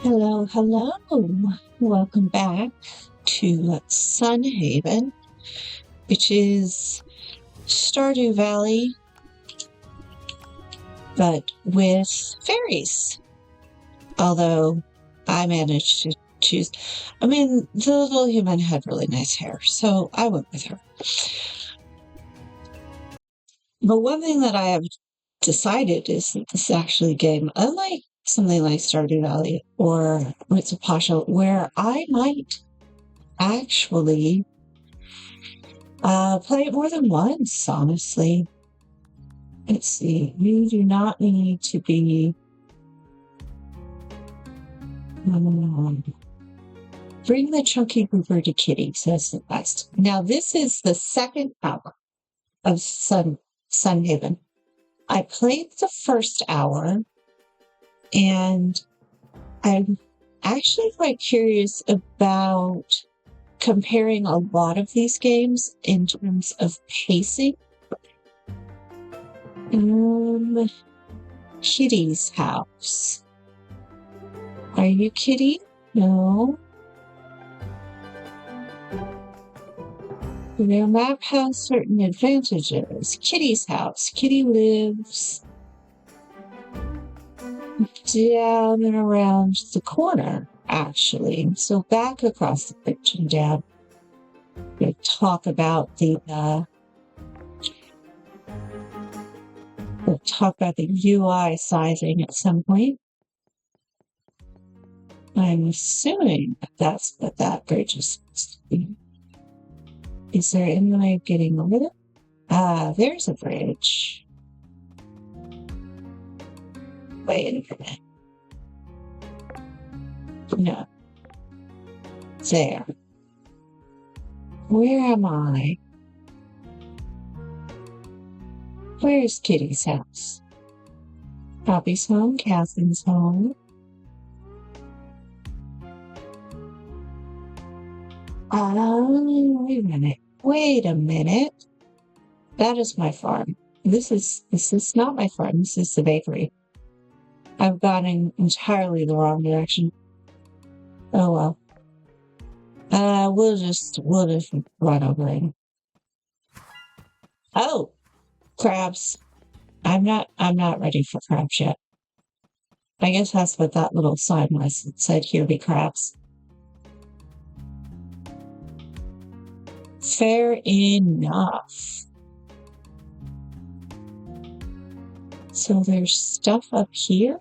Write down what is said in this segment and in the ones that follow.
Hello, hello. Welcome back to Sunhaven, which is Stardew Valley, but with fairies. Although I managed to choose, the little human had really nice hair, so I went with her. But one thing that I have decided is that this is actually a game, unlike something like Stardew Valley or It's a Pasha, where I might actually play it more than once, honestly. Let's see. You do not need to be... Bring the chunky grouper to Kitty, says the West. Now, this is the second hour of Sunhaven. I played the first hour, and I'm actually quite curious about comparing a lot of these games in terms of pacing. Kitty's house. Are you Kitty? No. Their map has certain advantages. Kitty's house. Kitty lives down and around the corner, actually. So back across the bridge and down. We'll talk about the UI sizing at some point. I'm assuming that's what that bridge is supposed to be. Is there any way of getting over it? There's a bridge. Wait a minute. No. There. Where am I? Where's Kitty's house? Poppy's home, Catherine's home. Wait a minute. That is my farm. This is not my farm. This is the bakery. I've gone in entirely the wrong direction. Oh well. We'll just run over it. Oh, crabs. I'm not ready for crabs yet. I guess that's what that little sign was. It said, "Here be crabs." Fair enough. So there's stuff up here?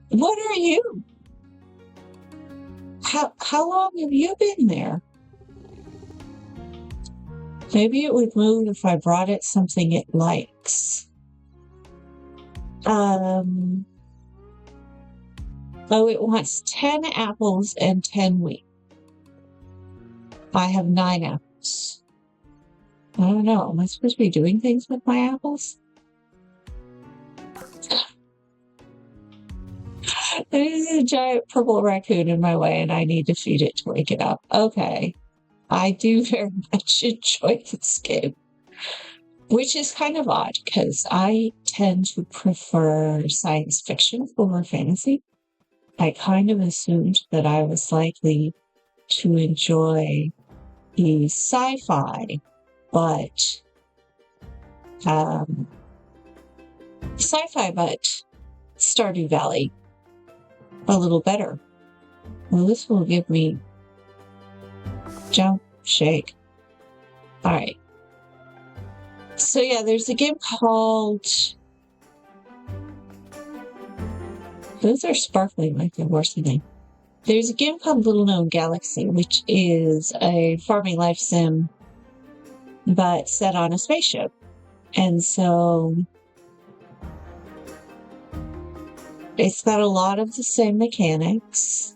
What are you? How long have you been there? Maybe it would move if I brought it something it likes. Oh, it wants 10 apples and 10 wheat. I have 9 apples. I don't know. Am I supposed to be doing things with my apples? There's a giant purple raccoon in my way, and I need to feed it to wake it up. Okay. I do very much enjoy this game, which is kind of odd because I tend to prefer science fiction over fantasy. I kind of assumed that I was likely to enjoy the sci-fi, but Stardew Valley a little better. Well, this will give me jump, shake. All right. So yeah, there's a game called... Those are sparkling like they're worse than they. There's a game called Little Known Galaxy, which is a farming life sim, but set on a spaceship. And so it's got a lot of the same mechanics.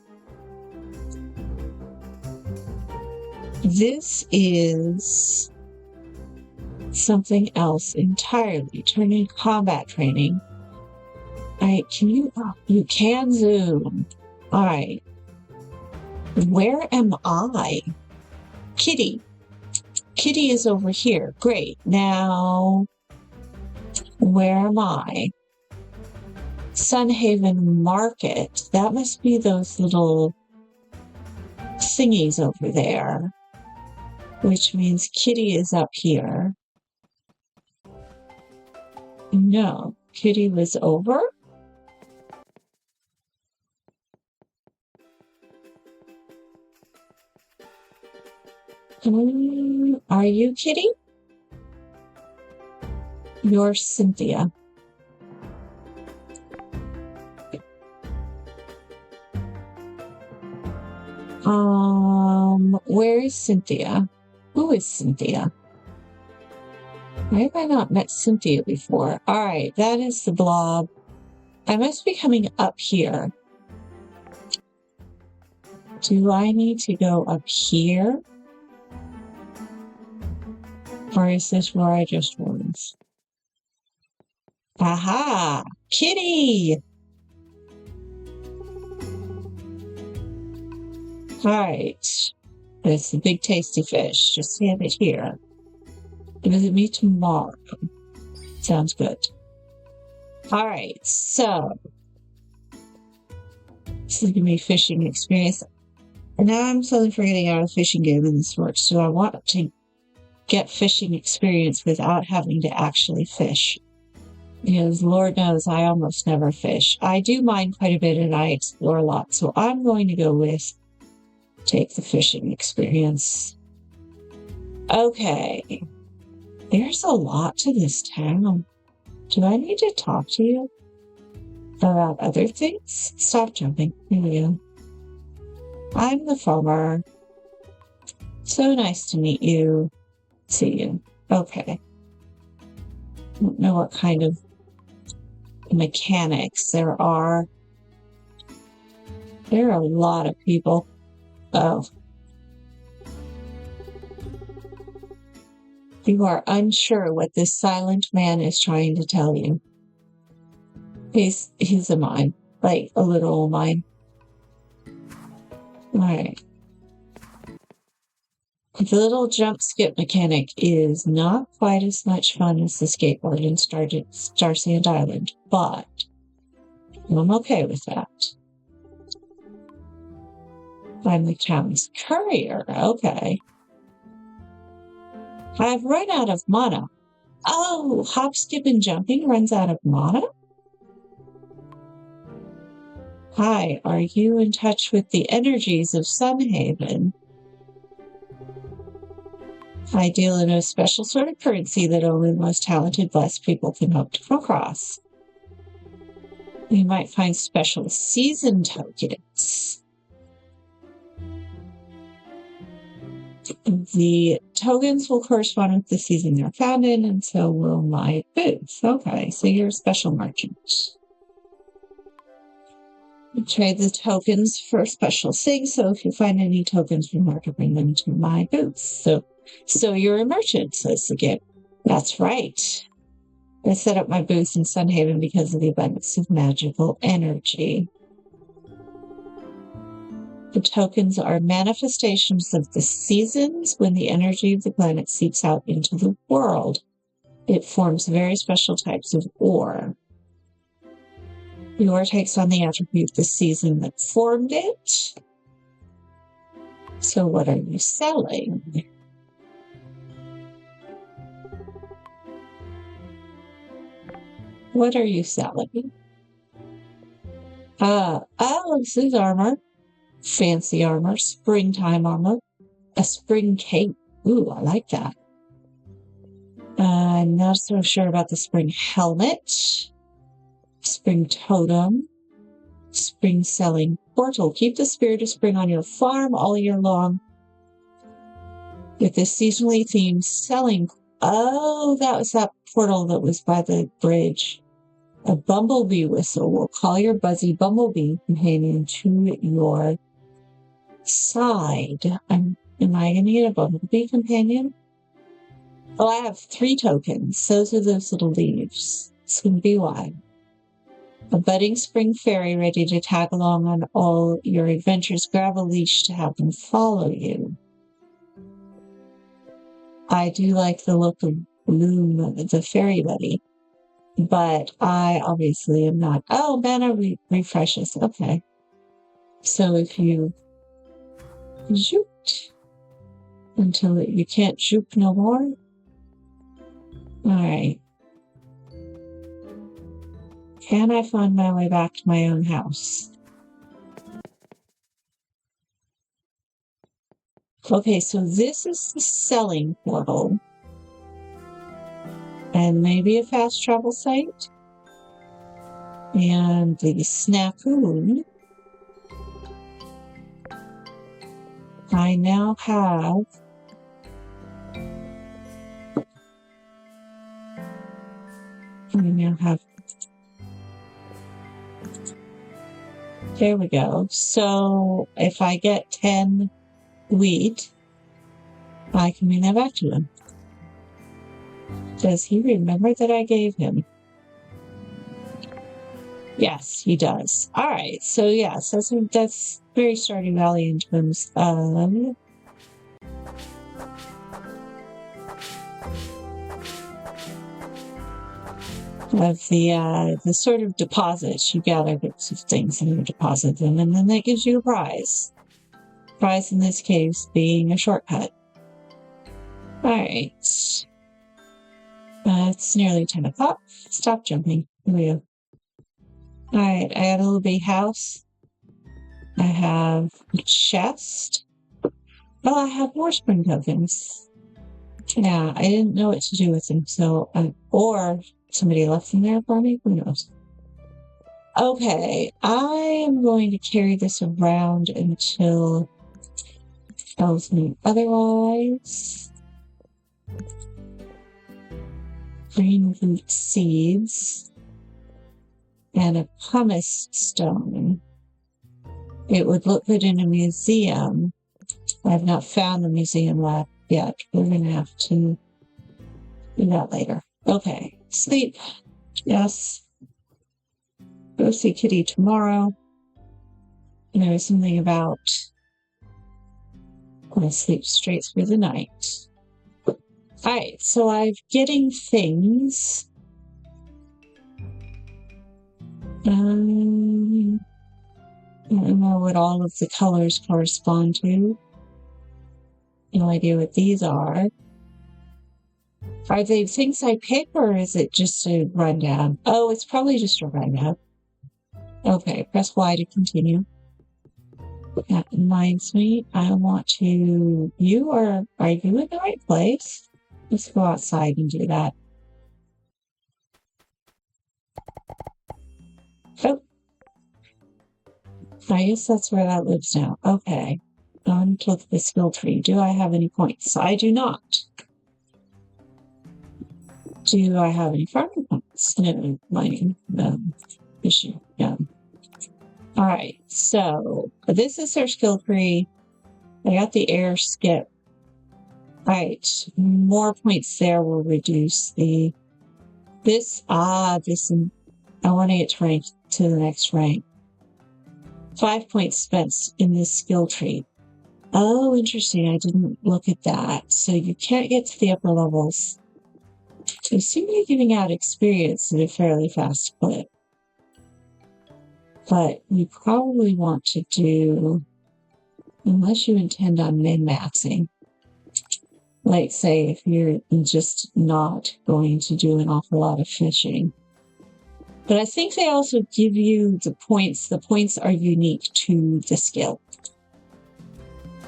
This is something else entirely. Turning combat training. All right, you can zoom. All right. Where am I? Kitty. Kitty is over here. Great. Now, where am I? Sunhaven Market. That must be those little thingies over there, which means Kitty is up here. No, Kitty was over? Are you Kitty? You're Cynthia. Where is Cynthia? Who is Cynthia? Why have I not met Cynthia before? All right, that is the blob. I must be coming up here. Do I need to go up here? Or is this where I just was? Aha! Kitty! Alright. It's a big tasty fish. Just have it here. Visit me tomorrow. Sounds good. Alright, so this is gonna be fishing experience. And now I'm suddenly forgetting how a fishing game in this works. So I want to get fishing experience without having to actually fish. Because Lord knows I almost never fish. I do mine quite a bit and I explore a lot. So I'm going to go with take the fishing experience. Okay. There's a lot to this town. Do I need to talk to you about other things? Stop jumping. Here we go. I'm the farmer. So nice to meet you. See you. Okay. I don't know what kind of mechanics there are. There are a lot of people. Oh. You are unsure what this silent man is trying to tell you. He's a mime. Like a literal mime. Alright. The little jump skip mechanic is not quite as much fun as the skateboard in Star Sand Island, but I'm okay with that. I'm the town's courier. Okay. I've run out of mana. Oh, hop, skip, and jumping runs out of mana? Hi, are you in touch with the energies of Sunhaven? I deal in a special sort of currency that only the most talented, blessed people can hope to come across. You might find special season tokens. The tokens will correspond with the season they're found in, and so will my boots. Okay, so you're a special merchant. You trade the tokens for special things, so if you find any tokens from market, bring them to my boots. So you're a merchant, says the game. That's right. I set up my booth in Sunhaven because of the abundance of magical energy. The tokens are manifestations of the seasons when the energy of the planet seeps out into the world. It forms very special types of ore. The ore takes on the attribute of the season that formed it. So what are you selling? What are you selling? This is armor. Fancy armor. Springtime armor. A spring cape. Ooh, I like that. I'm not so sure about the spring helmet. Spring totem. Spring selling portal. Keep the spirit of spring on your farm all year long. With this seasonally themed selling. Oh, that was that portal that was by the bridge. A bumblebee whistle will call your buzzy bumblebee companion to your side. Am I going to get a bumblebee companion? Oh, I have 3 tokens. Those are those little leaves. It's going to be why. A budding spring fairy ready to tag along on all your adventures. Grab a leash to have them follow you. I do like the look of Bloom, the fairy buddy. but I obviously am not. Oh, mana refreshes. Okay. So if you zoop until you can't zoop no more. All right. Can I find my way back to my own house? Okay, so this is the selling portal. And maybe a fast travel site. And the Snackoon. I now have there we go. So if I get 10 wheat, I can bring that back to him. Does he remember that I gave him? Yes, he does. All right. So yes, that's very Stardew Valley in terms of the sort of deposits. You gather bits of things and you deposit them, and then that gives you a prize. Prize in this case being a shortcut. All right. It's nearly 10 o'clock. Stop jumping. Here we go. All right. I got a little big house. I have a chest. Oh, I have more spring tokens. Yeah, I didn't know what to do with them. So, or somebody left them there for me. Who knows? Okay, I am going to carry this around until it tells me otherwise. Green root seeds and a pumice stone. It would look good in a museum. I have not found the museum lab yet. We're going to have to do that later. Okay, sleep. Yes. Go see Kitty tomorrow. And there was something about I sleep straight through the night. Alright, so I'm getting things. I don't know what all of the colors correspond to. No idea what these are. Are they things I pick, or is it just a rundown? Oh, it's probably just a rundown. Okay, press Y to continue. That reminds me, I want to... are you in the right place? Let's go outside and do that. Oh. I guess that's where that lives now. Okay. On to look at the skill tree. Do I have any points? I do not. Do I have any farming points? No, mining. Issue. Yeah. Alright, so this is our skill tree. I got the air skip. Alright, more points there will reduce I want to get ranked to the next rank. 5 points spent in this skill tree. Oh, interesting. I didn't look at that. So you can't get to the upper levels. So you seem to be giving out experience at a fairly fast clip. But you probably want to do, unless you intend on min-maxing, like say if you're just not going to do an awful lot of fishing. But I think they also give you the points. The points are unique to the skill.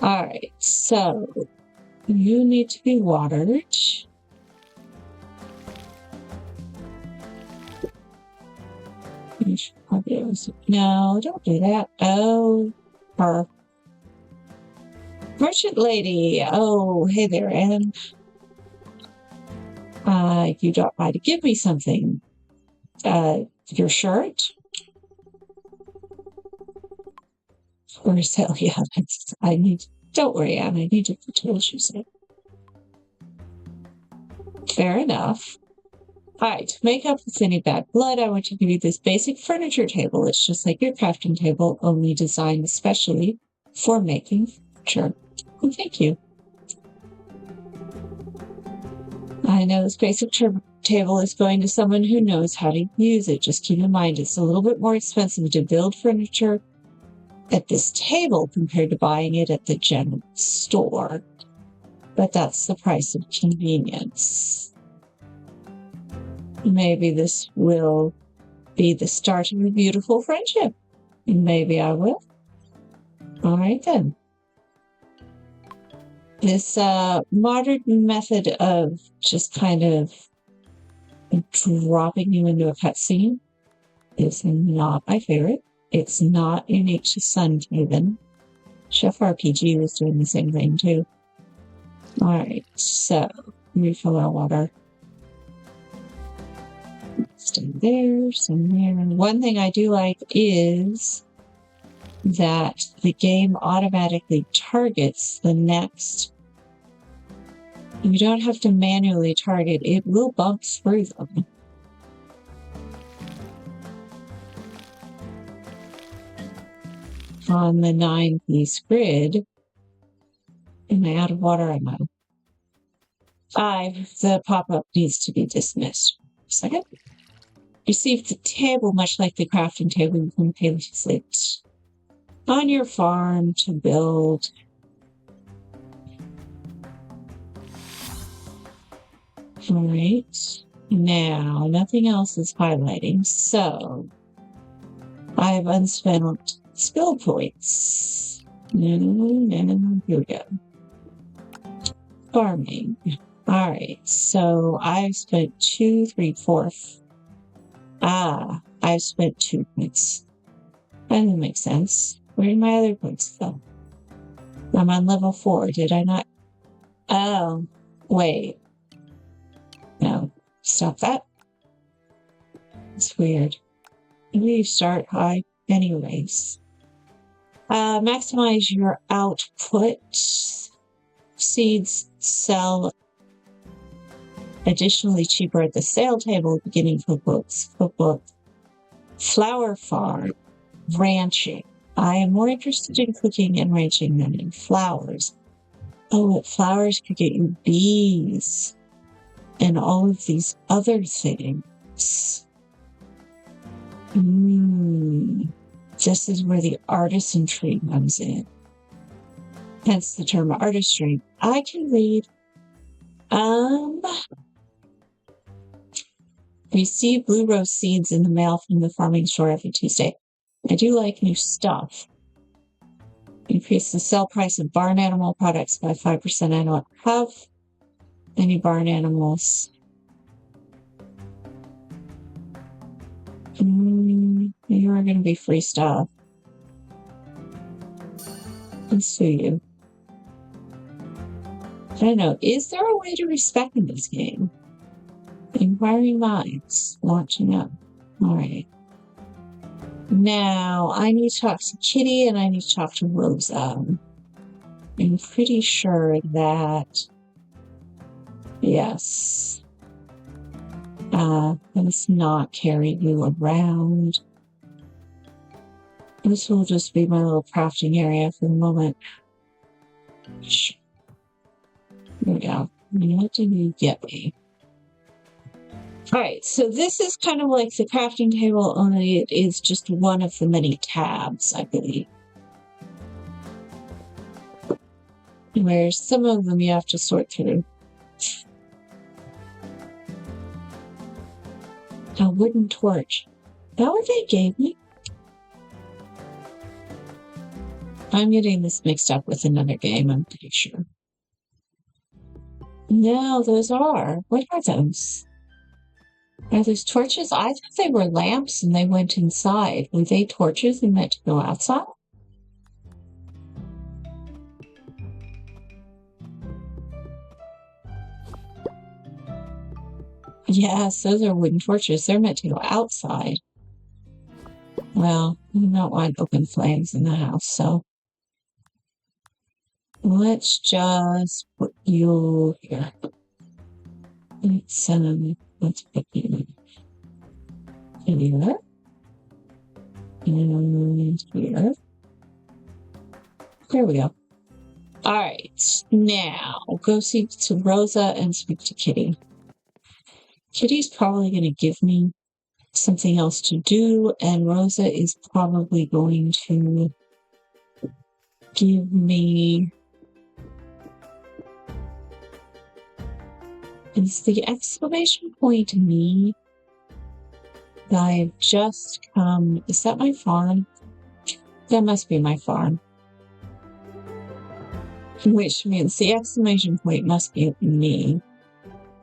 Alright, so you need to be watered. No, don't do that. Oh, her. Merchant lady. Oh, hey there, Anne. You dropped by to give me something. Your shirt? For sale, yeah. Don't worry, Anne. I need to put tools, you said. Fair enough. Alright, to make up with any bad blood, I want to give you this basic furniture table. It's just like your crafting table, only designed especially for making furniture. Thank you. I know this basic table is going to someone who knows how to use it. Just keep in mind, it's a little bit more expensive to build furniture at this table compared to buying it at the general store. But that's the price of convenience. Maybe this will be the start of a beautiful friendship. Maybe I will. All right, then. This modern method of just kind of dropping you into a cutscene is not my favorite. It's not unique to Sunhaven. Chef RPG was doing the same thing, too. All right, so refill our water. Stay there, some there. One thing I do like is that the game automatically targets the next. You don't have to manually target, it will bump through them. On the 9-piece grid. Am I out of water? I'm out. 5. The pop-up needs to be dismissed. Second. Receive the table, much like the crafting table you can place it on your farm to build. All right. Now, nothing else is highlighting, so I have unspent skill points. Here we go. Farming. All right, so I've spent 2, 3, 4. I've spent 2 points. That doesn't make sense. Where did my other points go? I'm on level 4. Did I not? Oh, wait. No, stop that. It's weird. Maybe you start high. Anyways. Maximize your output. Seeds sell additionally cheaper at the sale table, beginning cookbooks, flower farm, ranching. I am more interested in cooking and ranching than in flowers. Oh, but flowers could get you bees and all of these other things. This is where the artisanry comes in. Hence the term artistry. I can read. Receive blue rose seeds in the mail from the farming store every Tuesday. I do like new stuff. Increase the sell price of barn animal products by 5%. I don't have any barn animals. You are going to be free stuff. Let's sue you. I don't know. Is there a way to respect in this game? Inquiring minds launching up. All right. Now, I need to talk to Kitty and I need to talk to Rosa. I'm pretty sure that, yes. Let's not carry you around. This will just be my little crafting area for the moment. Here we go. What did you get me? Alright, so this is kind of like the crafting table, only it is just one of the many tabs, I believe. Where some of them you have to sort through. A wooden torch. Is that what they gave me? I'm getting this mixed up with another game, I'm pretty sure. No, those are. What are those? Are those torches? I thought they were lamps and they went inside. Were they torches and meant to go outside? Yes, those are wooden torches. They're meant to go outside. Well, we don't want open flames in the house, so let's just put you here. Let's put you here. And here. There we go. All right. Now, go speak to Rosa and speak to Kitty. Kitty's probably going to give me something else to do, and Rosa is probably going to give me... Is the exclamation point me? I've just come... Is that my farm? That must be my farm. Which means the exclamation point must be me.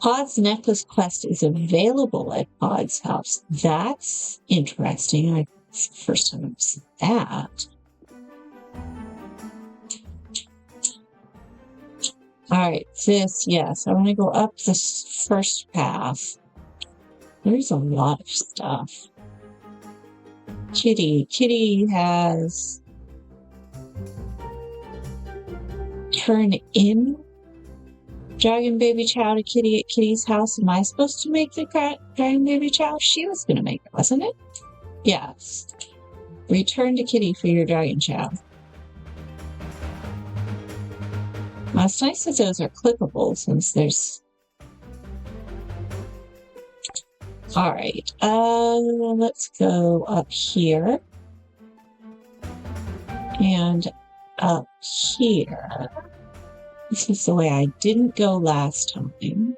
Pod's necklace quest is available at Pod's house. That's interesting. It's the first time I've seen that. Alright, yes. I want to go up this first path. There's a lot of stuff. Kitty has turn in Dragon Baby Chow to Kitty at Kitty's house. Am I supposed to make the Dragon Baby Chow? She was going to make it, wasn't it? Yes. Return to Kitty for your Dragon Chow. Well, it's nice that those are clickable since there's... Alright, let's go up here. And up here. This is the way I didn't go last time.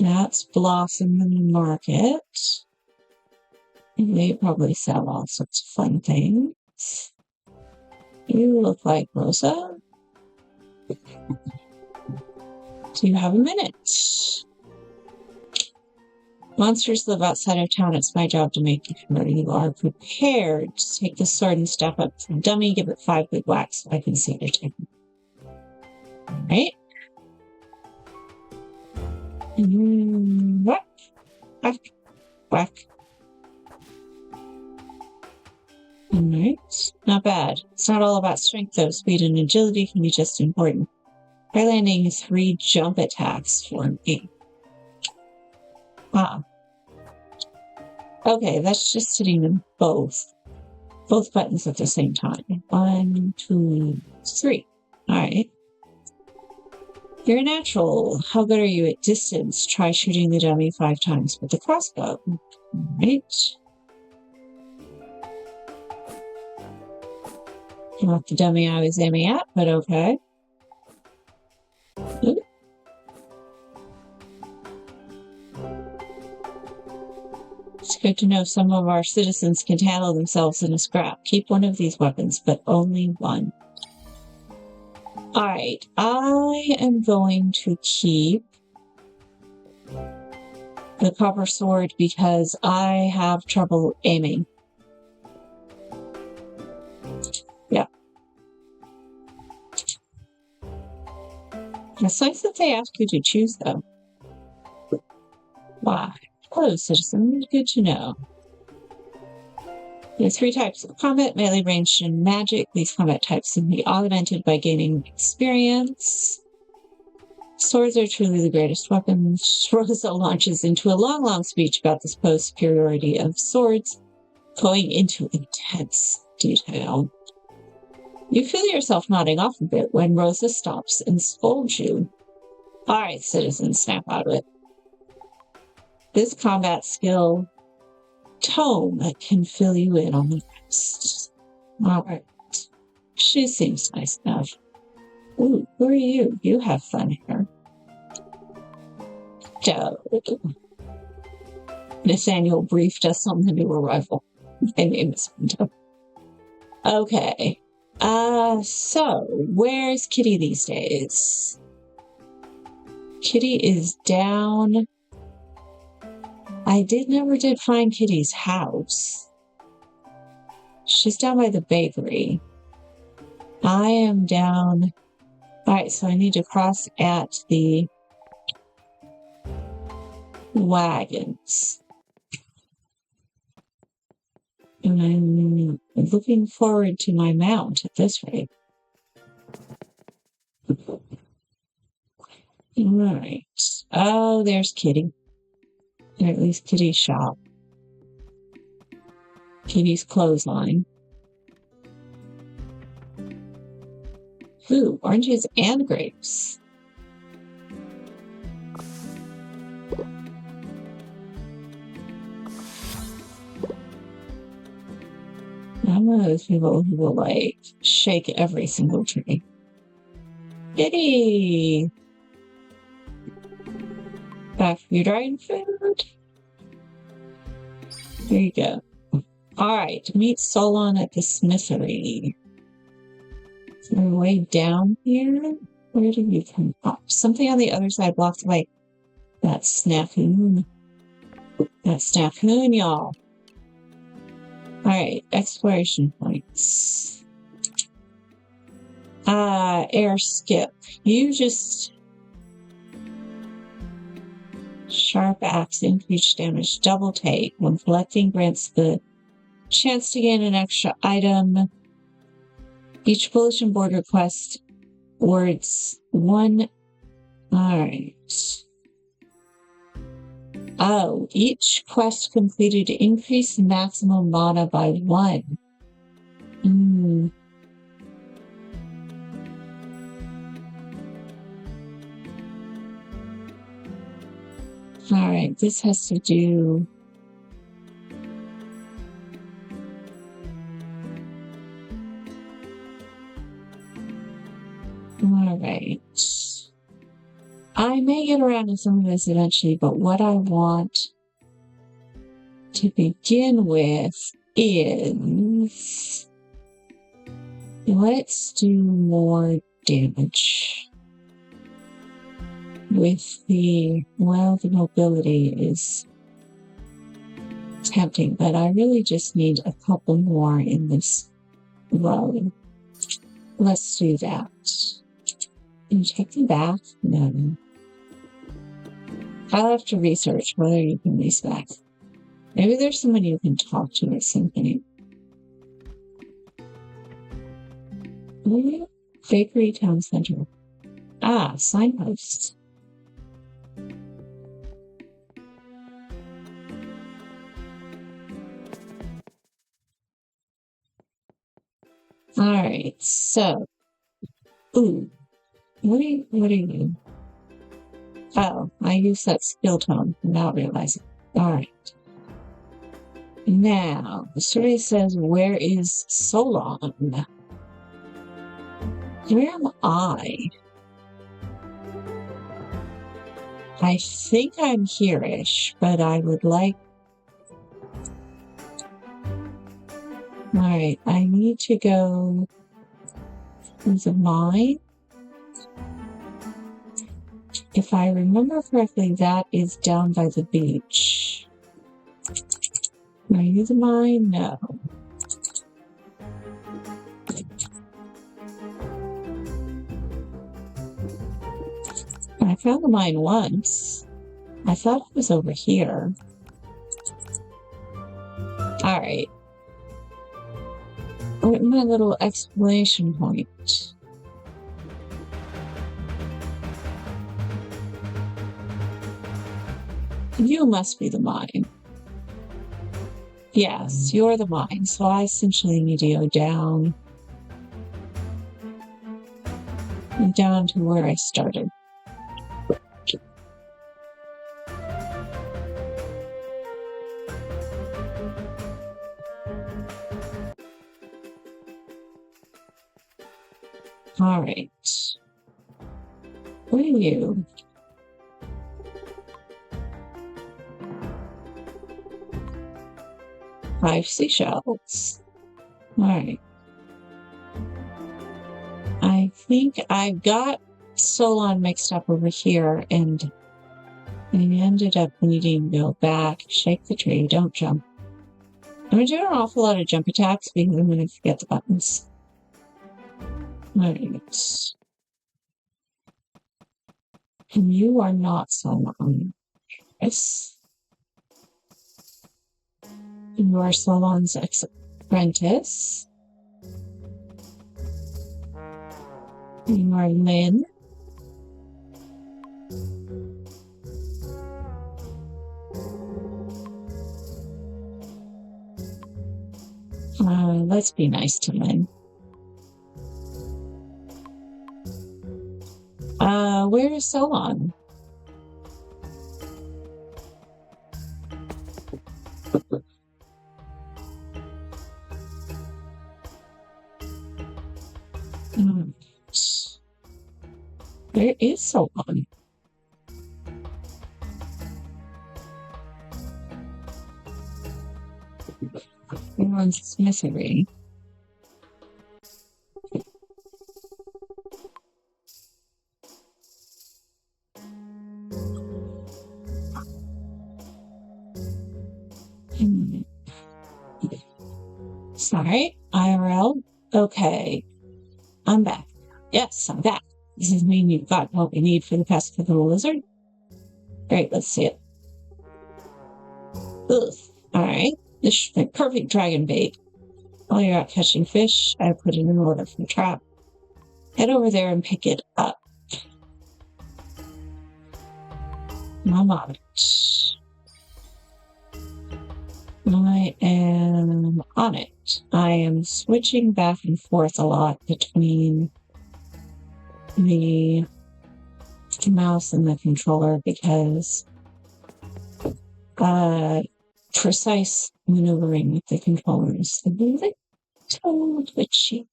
That's Blossom in the market. And they probably sell all sorts of fun things. You look like Rosa. Do you have a minute? Monsters live outside of town. It's my job to make sure you are prepared. Just take the sword and step up to the dummy. Give it 5 good whacks so I can see your turn. Alright. Whack. Whack. Whack. Alright. Not bad. It's not all about strength though. Speed and agility can be just as important. Try landing 3 jump attacks for me. Wow. Okay, that's just hitting them both buttons at the same time. 1, 2, 3. Alright. You're a natural. How good are you at distance? Try shooting the dummy 5 times with the crossbow. Alright. Not the dummy I was aiming at, but okay. Ooh. It's good to know some of our citizens can handle themselves in a scrap. Keep one of these weapons, but only one. Alright, I am going to keep the copper sword because I have trouble aiming. Yeah. It's nice that they ask you to choose, though. Why? Hello, citizen. Good to know. There are 3 types of combat: melee, ranged, and magic. These combat types can be augmented by gaining experience. Swords are truly the greatest weapons. Rosa launches into a long speech about the supposed superiority of swords, going into intense detail. You feel yourself nodding off a bit when Rosa stops and scolds you. Alright, citizen, snap out of it. This combat skill, Tome, can fill you in on the rest. Alright. She seems nice enough. Ooh, who are you? You have fun hair. Joe. Nathaniel briefed us on the new arrival. My name is Window. Okay. So, where's Kitty these days? Kitty is down. I never did find Kitty's house. She's down by the bakery. I am down. Alright, so I need to cross at the wagons. And I'm looking forward to my mount at this rate. Alright. Oh, there's Kitty. Or at least Kitty's shop. Kitty's clothesline. Ooh, oranges and grapes. I'm one of those people who will, like, shake every single tree. Kitty! Back for your dragon food. There you go. Alright, meet Solon at the smithery. Is there a way down here? Where did you come up? Something on the other side blocked the way. That's Snackoon. That's Snackoon, y'all. Alright, exploration points. Air skip. You just... Sharp axe, increased damage, double take. When collecting grants the chance to gain an extra item. Each bulletin board request words one. Alright. Oh, each quest completed increase maximum mana by 1. Alright, this has to do... Alright. I may get around to some of this eventually, but what I want to begin with is... Let's do more damage. With the... Well, the mobility is tempting, but I really just need a couple more in this row. Let's do that. Can you take them back? No. I'll have to research whether you can lease back. Maybe there's someone you can talk to or something. Bakery Town Center. Ah, signpost. Alright, so. Ooh. What are you? Oh, I used that skill tone without realizing. Alright. Now, the story says, where is Solon? Where am I? I think I'm here-ish, but I would like... Alright, I need to go to the mine. If I remember correctly, that is down by the beach. Are you the mine? No. I found the mine once. I thought it was over here. Alright. Where's my little exclamation point? You must be the mine. Yes, you're the mine, so I essentially need to go down to where I started. All right. What are you? Five seashells. All right. I think I've got Solon mixed up over here, and I ended up needing to go back. Shake the tree. Don't jump. I'm going to do an awful lot of jump attacks because I'm going to forget the buttons. Alright. And you are not Solon. Yes. You are Solon's apprentice. You are Lynn. Let's be nice to Lynn. Where is Solon? Where is Solon? Everyone's misery. Sorry, IRL. Okay, I'm back. Yes, I'm back. Does this mean you've got what we need for the pest for the lizard? Great, let's see it. Ugh. Alright, this should be perfect dragon bait. While you're out catching fish, I put it in order for the trap. Head over there and pick it up. I'm on it. I am on it. I am switching back and forth a lot between the mouse and the controller because precise maneuvering with the controller is a little twitchy.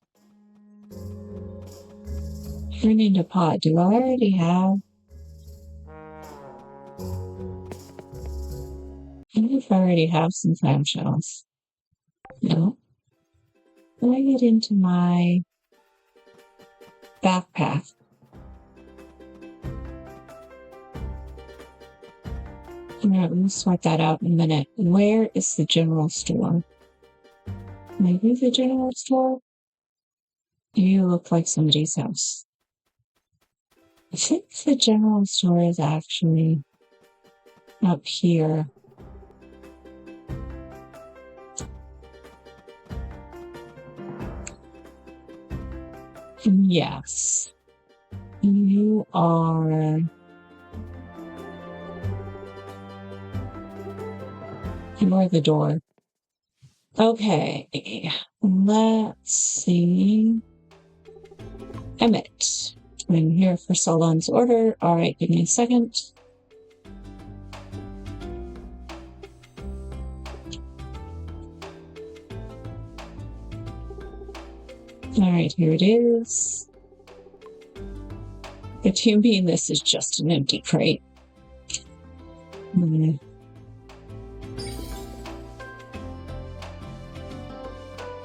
Turn into pod. Do I already have? I wonder if I already have some clamshells. No. When I get into my backpack, alright, we'll sort that out in a minute. Where is the general store? Maybe the general store? You look like somebody's house. I think the general store is actually up here. Yes. You are... You are the door. Okay. Let's see. Emmett. I'm here for Solon's order. Alright, give me a second. Alright, here it is. If you mean this is just an empty crate. And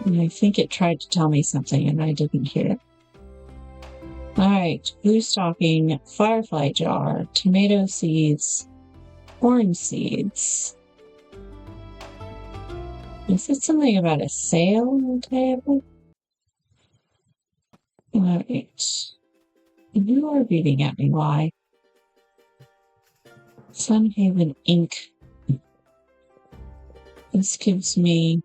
I think it tried to tell me something and I didn't hear it. Alright, blue stocking, firefly jar, tomato seeds, orange seeds. Is it something about a sale on the table? Alright. You are reading at me, why? Sunhaven ink. This gives me...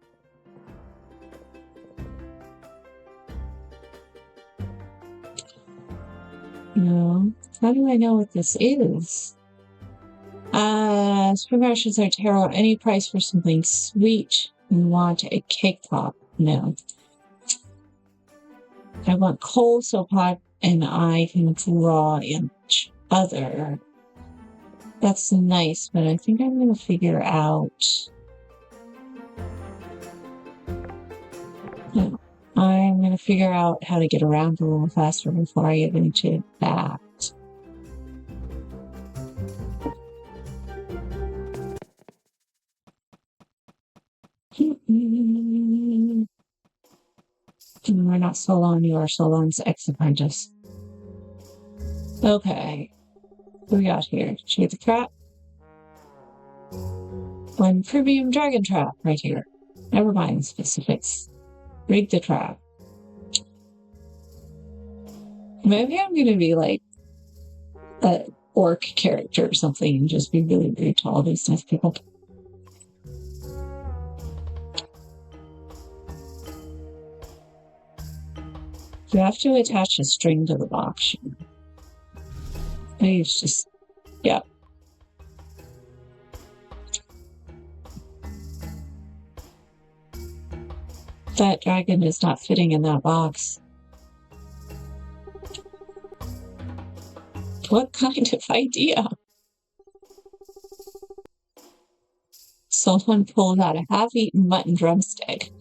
No. How do I know what this is? Spring rations are terrible. Any price for something sweet. You want a cake pop? No. I want coal so hot and I can draw each other. That's nice, but I think I'm going to figure out... No. I'm going to figure out how to get around a little faster before I get into that. We're not Solon, you are Solon's ex-apprentice. Okay. What we got here? Shoot the trap. One premium dragon trap right here. Never mind specifics. Rig the trap. Maybe I'm gonna be like a orc character or something and just be really, really tall. These nice people. You have to attach a string to the box. Maybe it's just, yeah. That dragon is not fitting in that box. What kind of idea? Someone pulled out a half-eaten mutton drumstick.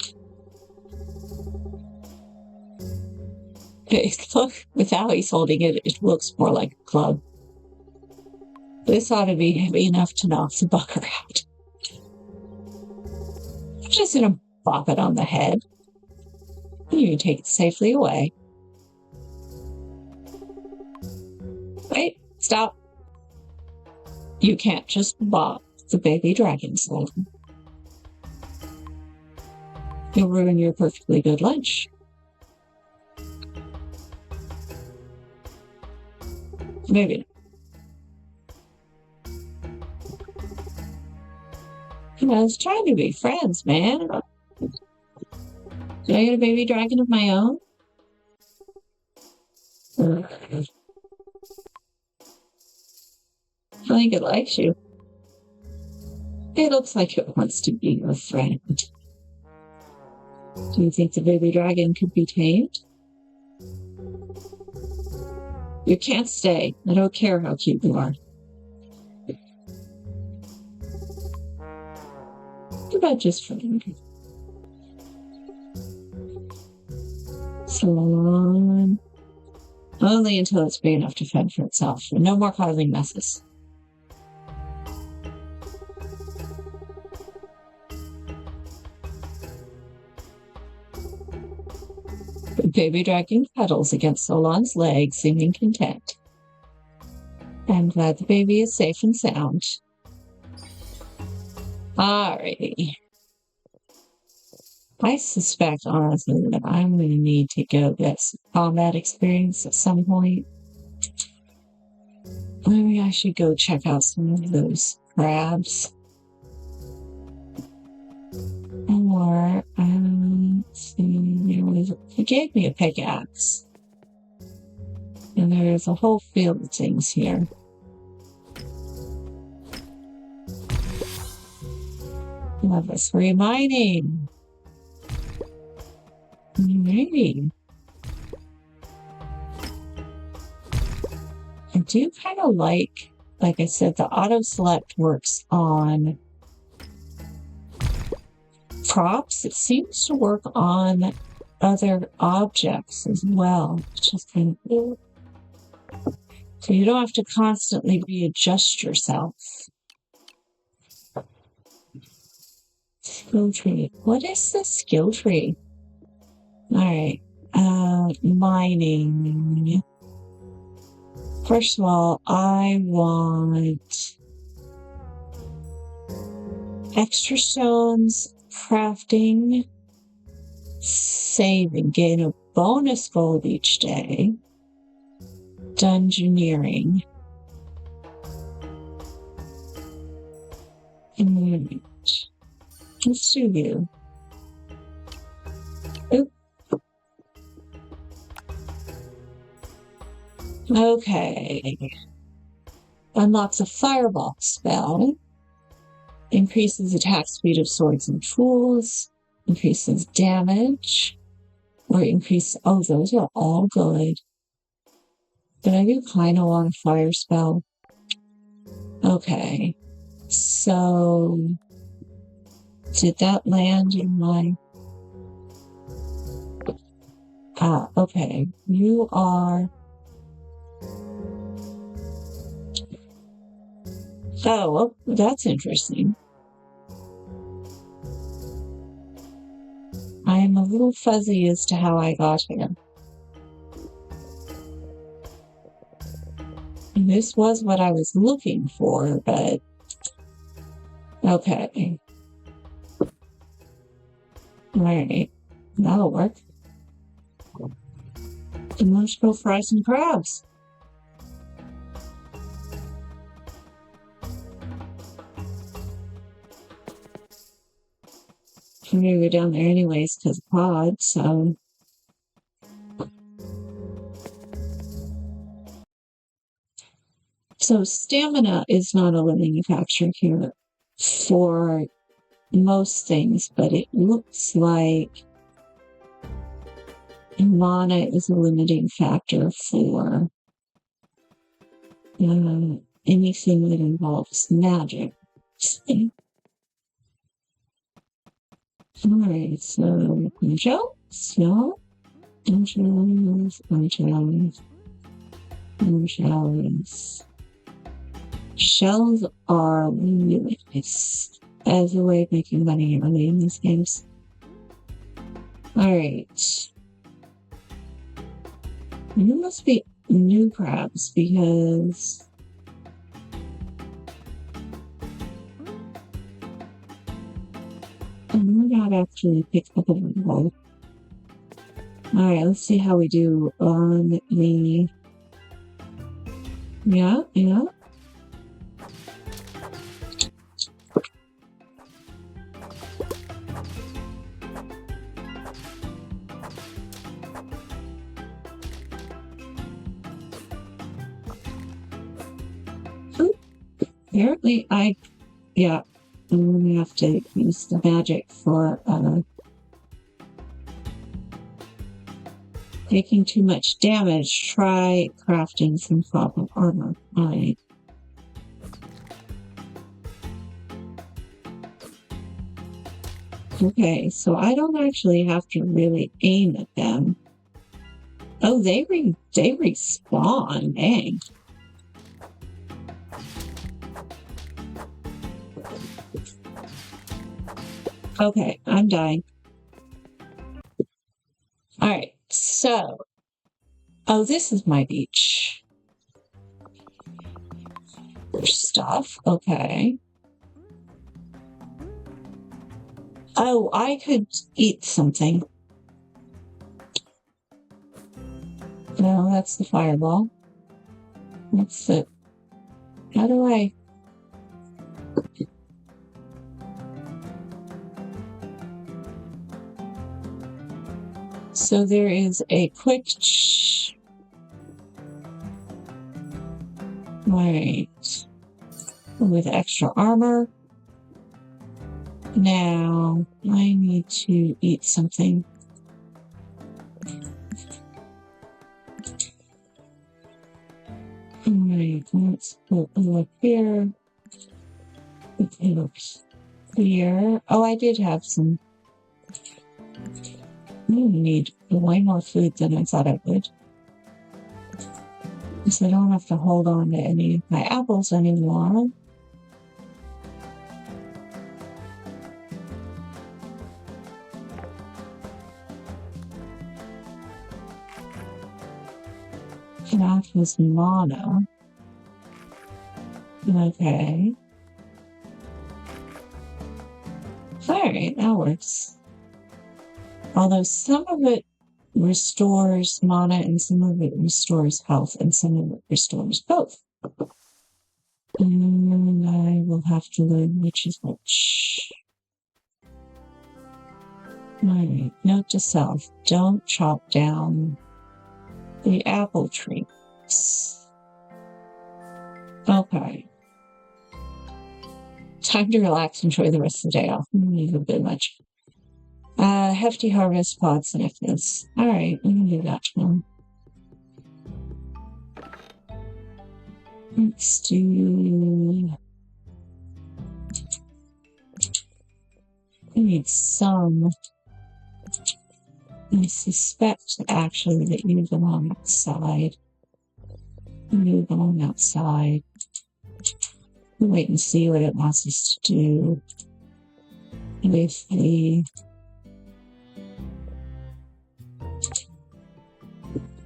Look, with how he's holding it, it looks more like a club. This ought to be heavy enough to knock the bugger out. I'm just going to bop it on the head. You can take it safely away. Wait, stop. You can't just bop the baby dragon, Solon. You'll ruin your perfectly good lunch. Maybe. I was trying to be friends, man. Did I get a baby dragon of my own? I think it likes you. It looks like it wants to be your friend. Do you think the baby dragon could be tamed? You can't stay. I don't care how cute you are. What about just friend? Solon. Only until it's big enough to fend for itself. No more causing messes. The baby dragon cuddles against Solon's leg, seeming content. I'm glad the baby is safe and sound. Alrighty. I suspect, honestly, that I'm going to need to go get some combat experience at some point. Maybe I should go check out some of those crabs. Or, let's see, he gave me a pickaxe. And there's a whole field of things here. Level 3 mining. Maybe. I do kind of like I said, the auto select works on props. It seems to work on other objects as well, which is kind of cool. So you don't have to constantly readjust yourself. Skill tree. What is the skill tree? Alright. Mining. First of all, I want extra stones, crafting, saving, gain a bonus gold each day, dungeoneering. Let's do you. Oop. Okay. Unlocks a fireball spell. Increases attack speed of swords and tools. Increases damage. Or increase... Oh, those are all good. But I do kind of want a fire spell. Okay. So... Did that land in my... okay. You are... Oh, well, that's interesting. I am a little fuzzy as to how I got here. And this was what I was looking for, but... Okay. Alright. That'll work. And let's go fry some crabs. I'm gonna go down there anyways because of pod, so. So stamina is not a limiting factor here for most things, but it looks like mana is a limiting factor for anything that involves magic. Alright, so jump, so Anchovies, anchovies, anchovies. Shells are really nice as a way of making money early in these games. Alright. You must be new crabs because I might not actually pick up a one. Alright, let's see how we do on the... Yeah. Apparently I'm gonna have to use the magic for taking too much damage. Try crafting some proper armor. Alright. Okay, so I don't actually have to really aim at them. Oh, they respawn, dang. Okay, I'm dying. Alright, so... Oh, this is my beach. Stuff, okay. Oh, I could eat something. No, that's the fireball. What's it? How do I... So there is a quick... Right. With extra armor. Now, I need to eat something. Alright, let's put it up here. It looks here. Oh, I did have some. I need way more food than I thought I would. Because I don't have to hold on to any of my apples anymore. That was mana. Okay. Alright, that works. Although some of it restores mana and some of it restores health and some of it restores both. And I will have to learn which is which. Alright, note to self, don't chop down the apple trees. Okay. Time to relax, enjoy the rest of the day off. Need a bit much. Hefty harvest pods and necklace. Alright, we can do that one. Let's do... We need some... I suspect actually that you belong outside. You belong outside. We'll wait and see what it wants us to do with the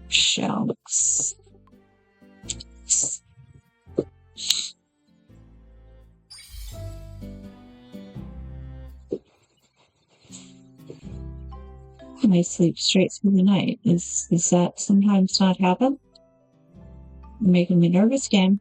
shells. And I sleep straight through the night. Is that sometimes not happen? Making me nervous again.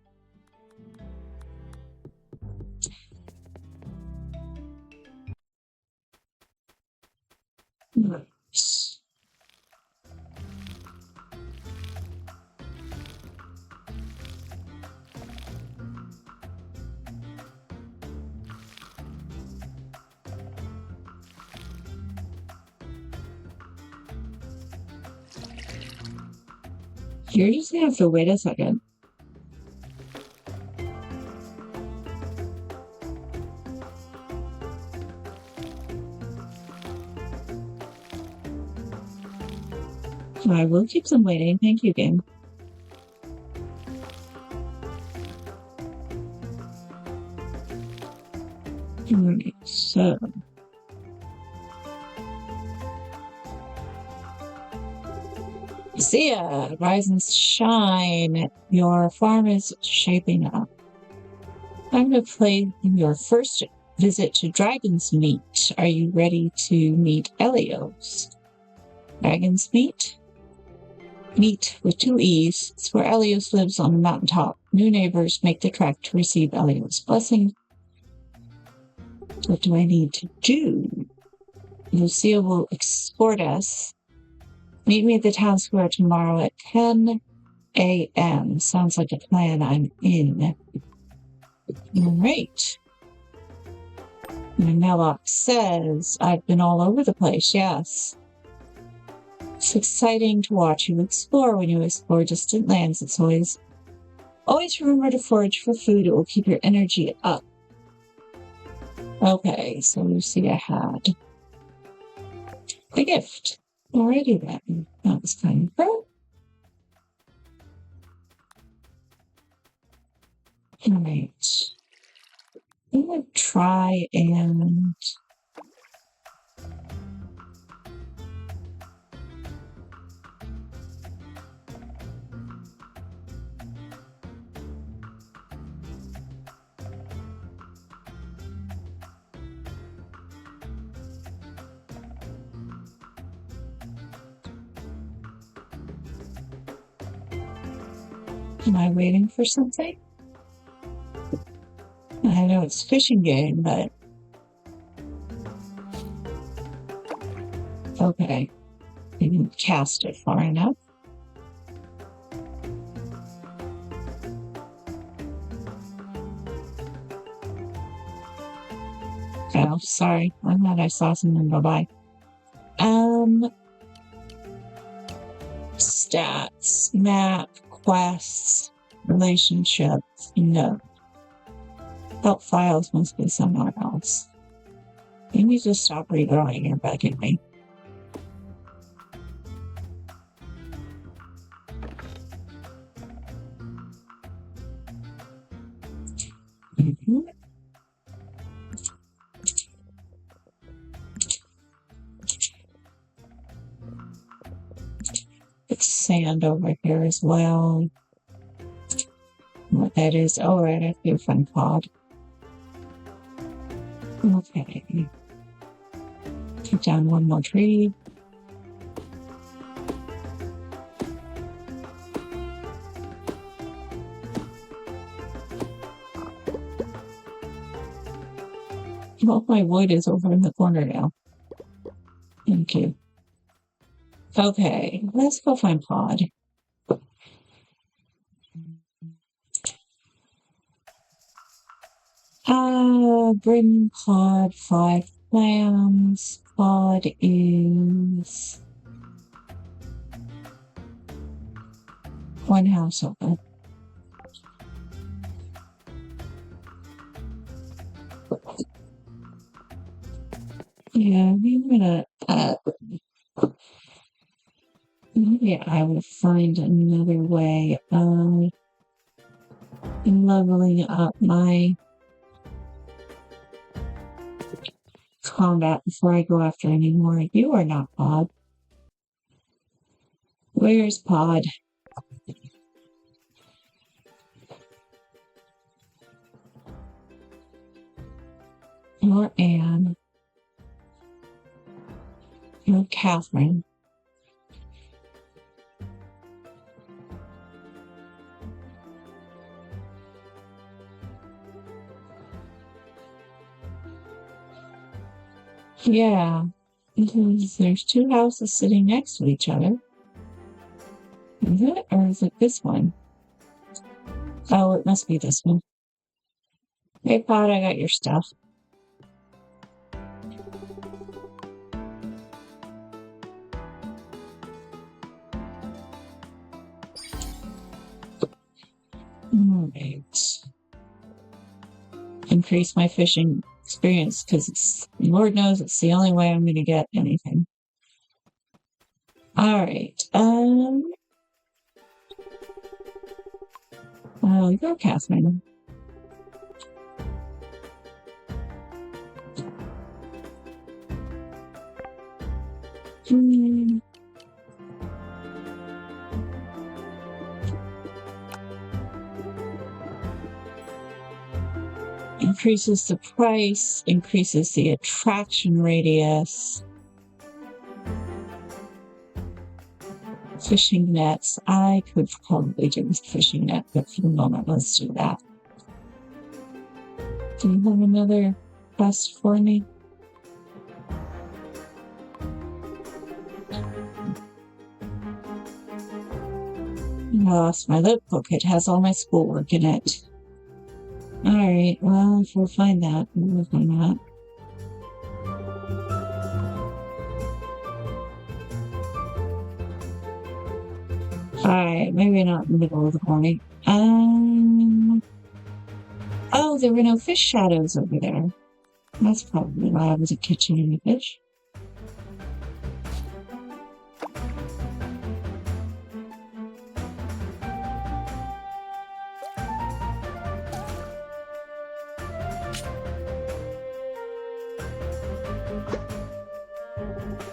You're just gonna have to wait a second. I will keep them waiting. Thank you, game. Alright, so. See ya! Rise and shine. Your farm is shaping up. Time to play your first visit to Dragon's Meat. Are you ready to meet Elios? Dragon's Meat? Meat with 2 E's. It's where Elios lives on the mountaintop. New neighbors make the trek to receive Elios' blessing. What do I need to do? Lucia will escort us. Meet me at the town square tomorrow at 10 a.m. Sounds like a plan. I'm in. All right. My mailbox says I've been all over the place. Yes. It's exciting to watch you explore. When you explore distant lands, it's always remember to forage for food. It will keep your energy up. Okay, so Lucia had the gift. Alrighty then. That was kind of cool. Alright. I'm going to try and am I waiting for something? I know it's a fishing game, but okay. I didn't cast it far enough. Oh, sorry. I thought I saw something go by. Stats, map, quests, relationships, no. Help files must be somewhere else. You need to stop redrawing your back at me. It's sand over here as well. What that is, oh, right, I see a fun pod. Okay. Take down one more tree. Well, my wood is over in the corner now. Thank you. Okay, let's go find Pod. Bring Pod 5 plans. Pod is 1 house over. Yeah, we're gonna, maybe I will find another way of leveling up my combat before I go after any more. You are not Pod. Where's Pod? Or Anne. Or Catherine. Yeah, because there's 2 houses sitting next to each other. Is it? Or is it this one? Oh, it must be this one. Hey, Pod, I got your stuff. Alright. Increase my fishing experience because Lord knows it's the only way I'm going to get anything. Alright, you're Catherine. Increases the price, increases the attraction radius. Fishing nets. I could probably do with fishing net, but for the moment, let's do that. Do you have another quest for me? I lost my notebook. It has all my schoolwork in it. Alright, well, if we'll find that, we'll find that. Alright, maybe not in the middle of the morning. Oh, there were no fish shadows over there. That's probably why I wasn't catching any fish.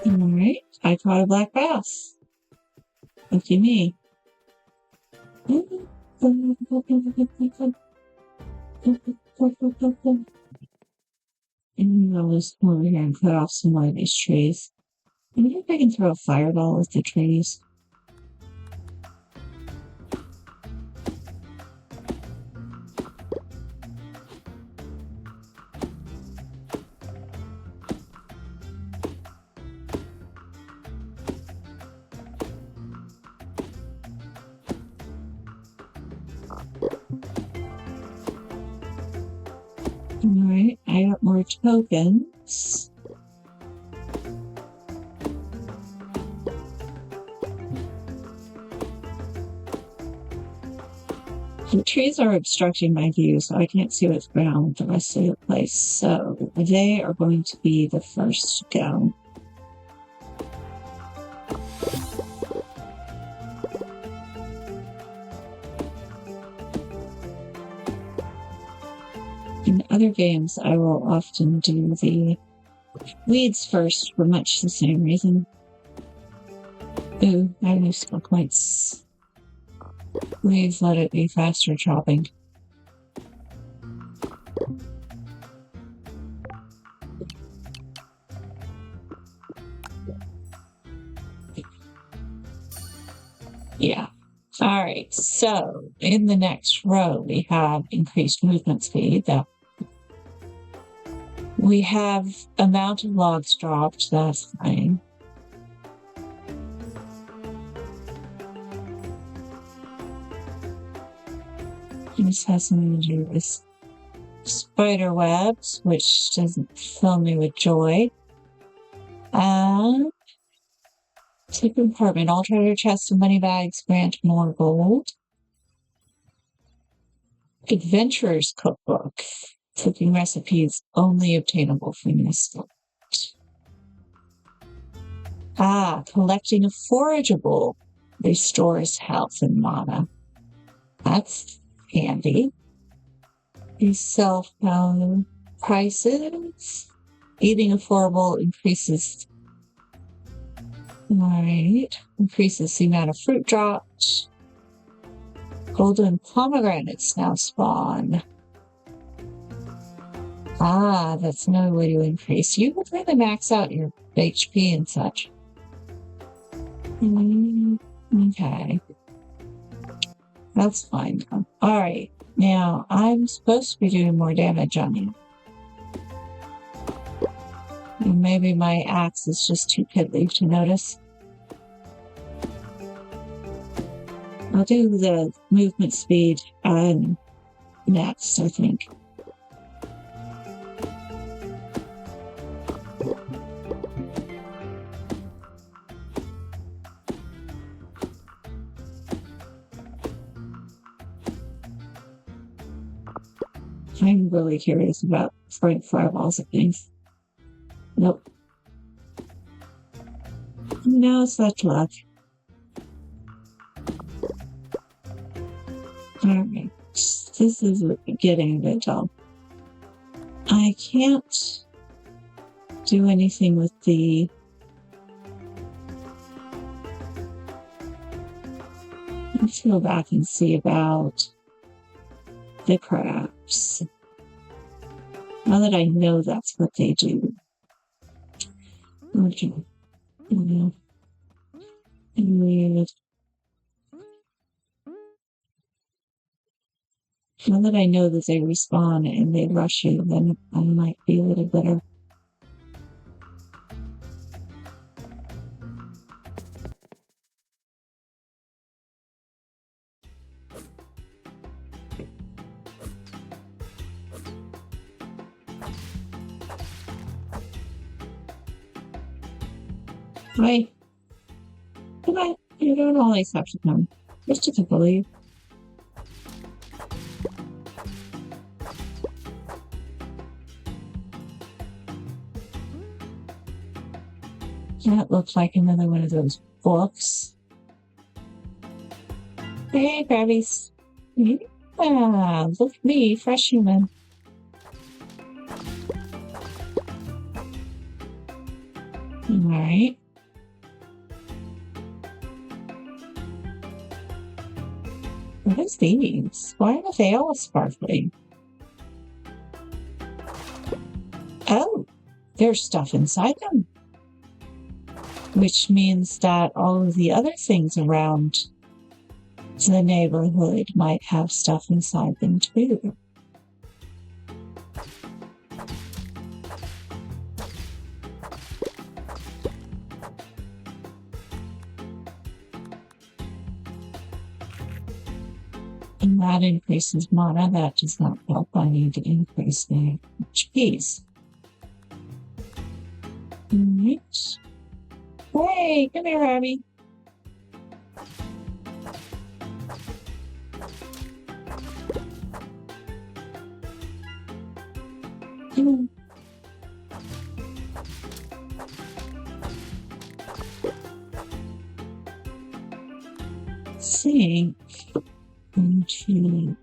Alright, I caught a black bass. Lucky me. And I'll just come over here and cut off some more of these trees. I wonder if I can throw a fireball at the trees. Alright, I got more tokens. The trees are obstructing my view, so I can't see what's going on with the rest of the place. So they are going to be the first to go. In other games, I will often do the weeds first for much the same reason. Ooh, I lose skill points. Please let it be faster chopping. Yeah. All right. So in the next row, we have increased movement speed. We have amount of logs dropped. That's fine. This has something to do with spider webs, which doesn't fill me with joy. Tip compartment, all treasure chests and money bags grant more gold. Adventurer's cookbook, cooking recipes only obtainable from this book. Collecting a forageable restores health and mana. That's handy. These self-value prices. Eating affordable increases. Alright. Increases the amount of fruit dropped. Golden pomegranates now spawn. That's another way to increase. You would really max out your HP and such. Okay. That's fine. Alright. Now, I'm supposed to be doing more damage on you. And maybe my axe is just too piddly to notice. I'll do the movement speed next, I think. I'm really curious about throwing fireballs at things. Nope. No such luck. Alright, this is getting a bit dull. I can't do anything with the... Let's go back and see about the crabs. Now that I know that's what they do. Okay. Weird. Now that I know that they respawn and they rush you, then I might be a little better. Hi. Goodbye. You don't always have to come. Just to believe. That looks like another one of those books. Hey, crabbies. Yeah, look at me, fresh human. Alright. What is these? Why are they all sparkling? Oh, there's stuff inside them. Which means that all of the other things around the neighborhood might have stuff inside them too. And that increases mana. That does not help. I need to increase the HPs. Alright. Hey, come here, Abby. Sync into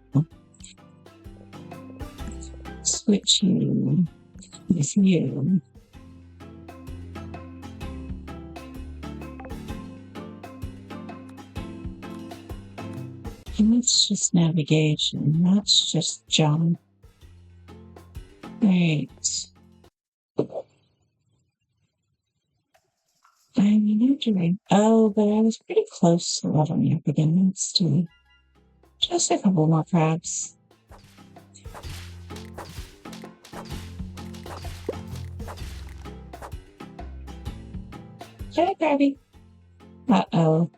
switch you with you. And that's just navigation. That's just jump. Right. I'm wondering. Oh, but I was pretty close to leveling up again. Let's do just a couple more crabs. Hey, crabby. Uh-oh.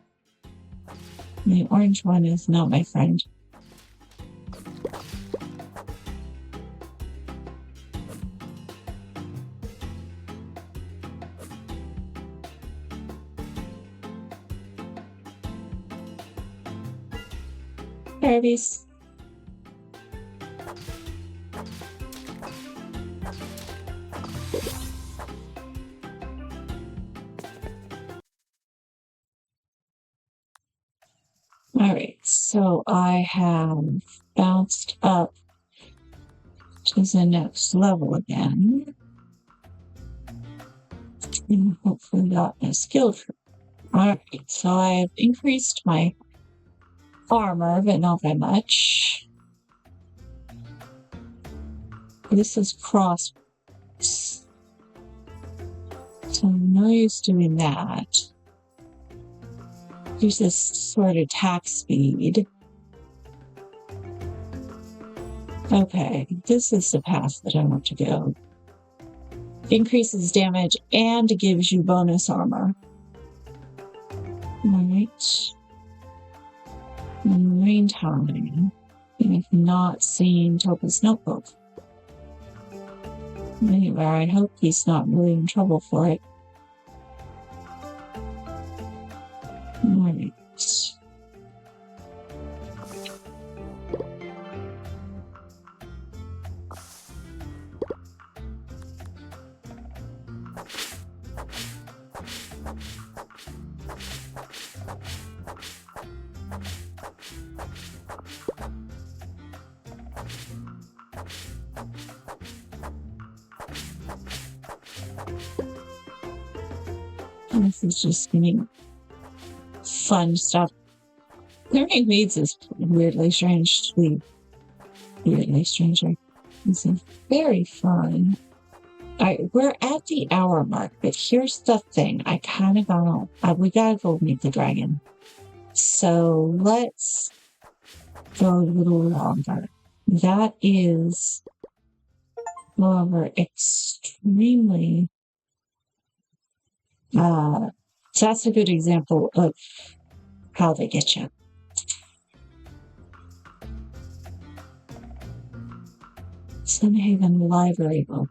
The orange one is not my friend. Crabbies. Alright, so I have bounced up to the next level again. And hopefully got a skill tree. Alright, so I've increased my armor, but not by much. This is cross. So I'm no use doing that. Use this sort of attack speed. Okay, this is the path that I want to go. Increases damage and gives you bonus armor. Alright. In the meantime, I've not seen Topa's notebook. Anyway, I hope he's not really in trouble for it. Alright. This is just getting fun stuff. Clearing weeds is weirdly strange to be weirdly stranger. This is very fun. Alright, we're at the hour mark, but here's the thing. I kind of don't know. We gotta go meet the dragon. So let's go a little longer. That is, however, extremely. That's a good example of how they get you. Sunhaven Library Book.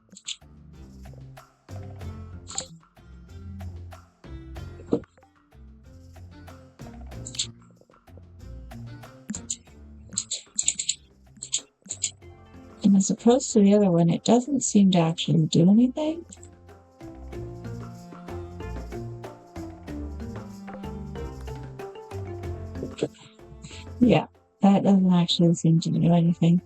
And as opposed to the other one, it doesn't seem to actually do anything. Yeah, that doesn't actually seem to do anything.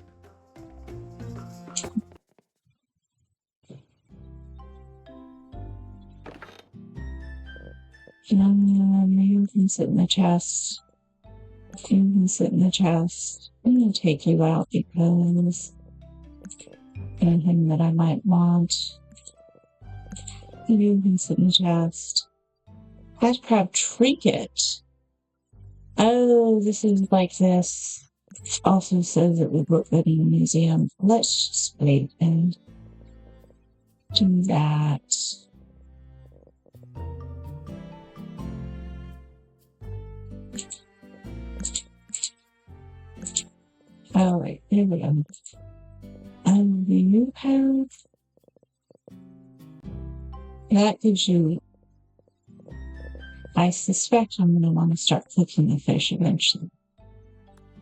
Maybe we can sit in the chest. You can sit in the chest. I'm going to take you out because anything that I might want. You can sit in the chest. That crab trinket. Oh, this is like this. It also says that we work at a museum. Let's just wait and do that. All right, there we go. Do you have that? Gives you. I suspect I'm going to want to start cooking the fish eventually.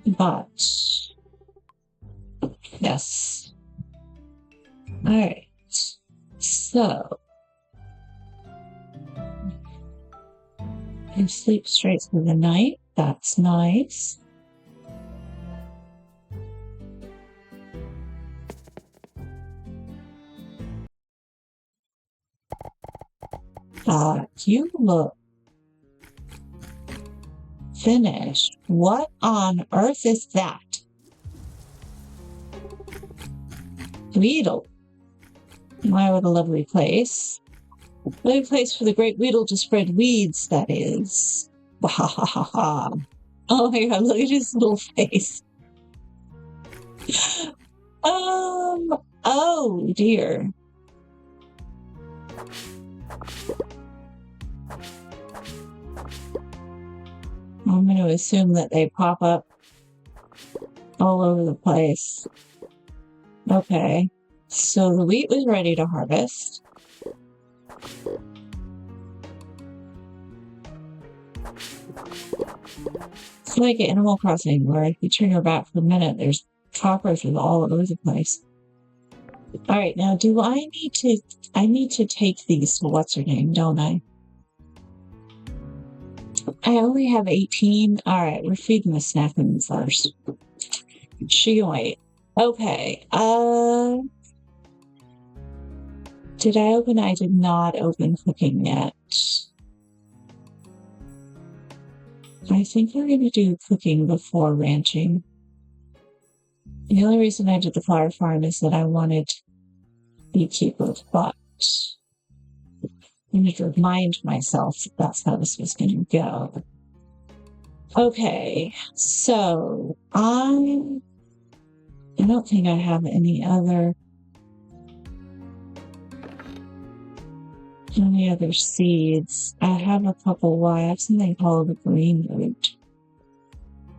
But, yes. Alright. So, I sleep straight through the night. That's nice. You look finished. What on earth is that? Weedil. My, what a lovely place. Lovely place for the Great Weedil to spread weeds, that is. Ha ha ha ha. Oh my god, look at his little face. Oh dear. I'm going to assume that they pop up all over the place. Okay. So the wheat was ready to harvest. It's like Animal Crossing, where if you turn your back for a minute, there's cockroaches all over the place. Alright, now do I need to take these to what's her name, don't I? I only have 18. Alright, we're feeding the Snackoon first. She can wait. Okay, did I open? I did not open cooking yet. I think we're going to do cooking before ranching. The only reason I did the flower farm is that I wanted beekeepers, but I need to remind myself that that's how this was going to go. Okay, so I don't think I have any other seeds. I have a couple. I have something called green root.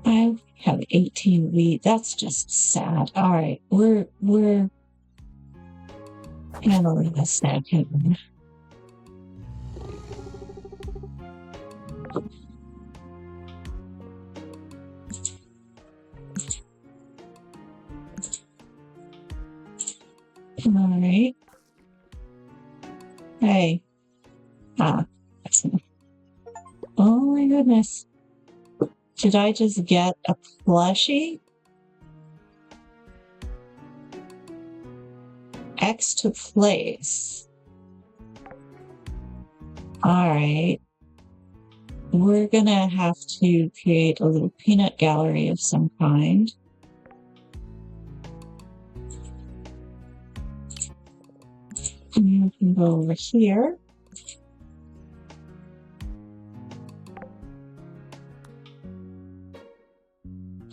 I have 18 wheat. That's just sad. All right, we're handling this now. All right. Hey. Oh my goodness. Did I just get a plushie? X to place. Alright. We're gonna have to create a little peanut gallery of some kind. And you can go over here.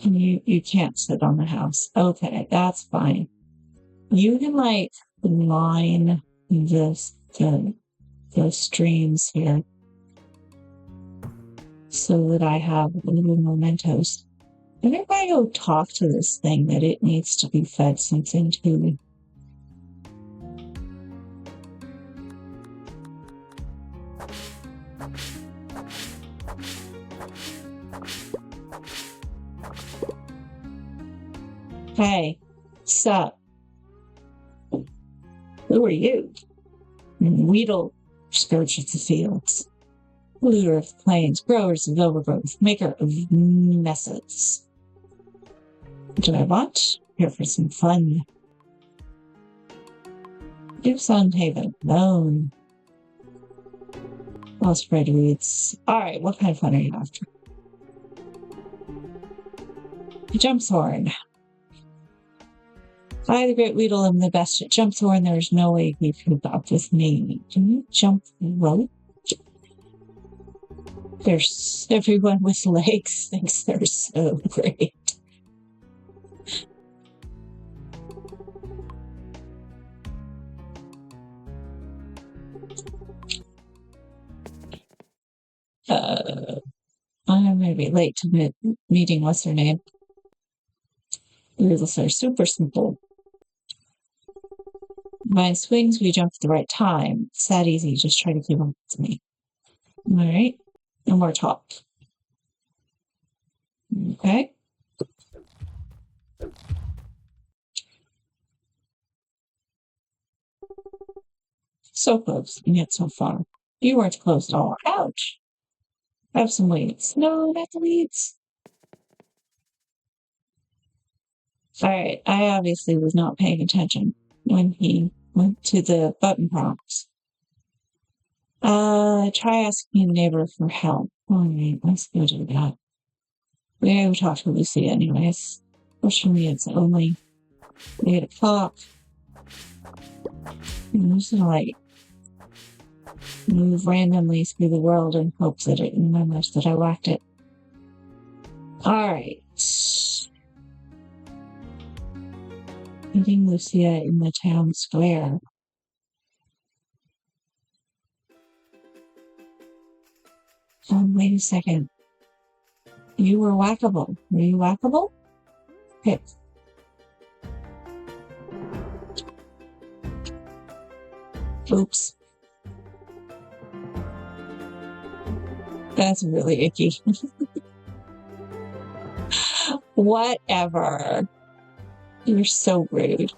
And you can't sit on the house. Okay, that's fine. You can like line the streams here so that I have little mementos. And if I go talk to this thing that it needs to be fed something to. Hey, sup? Who are you? Weedil, scourge of the fields, polluter of the plains, growers of overgrowth, maker of messes. What do I want? Here for some fun. Give Sunhaven alone. I'll spread weeds. Alright, what kind of fun are you after? Jumpthorn. I, the Great Weedil, am the best at Jumpthorn. There's no way you can keep up with me. Can you jump rope? There's everyone with legs thinks they're so great. I'm going to be late to meeting. What's her name? Rules are super simple. Mine swings, we jump at the right time. It's that easy. Just try to keep up with me. All right. No more talk. Okay. So close, and yet so far. You weren't close at all. Ouch. Have some weeds. No, not the weeds. Alright, I obviously was not paying attention when he went to the button prompts. Try asking a neighbor for help. Alright, let's go do that. We gotta talk to Lucy anyways. Fortunately, it's only 8 o'clock. I'm just gonna like move randomly through the world in hopes that it remembers that I whacked it. Alright. Meeting Lucia in the town square. Wait a second. You were whackable. Were you whackable? Okay. Oops. That's really icky. Whatever. You're so rude.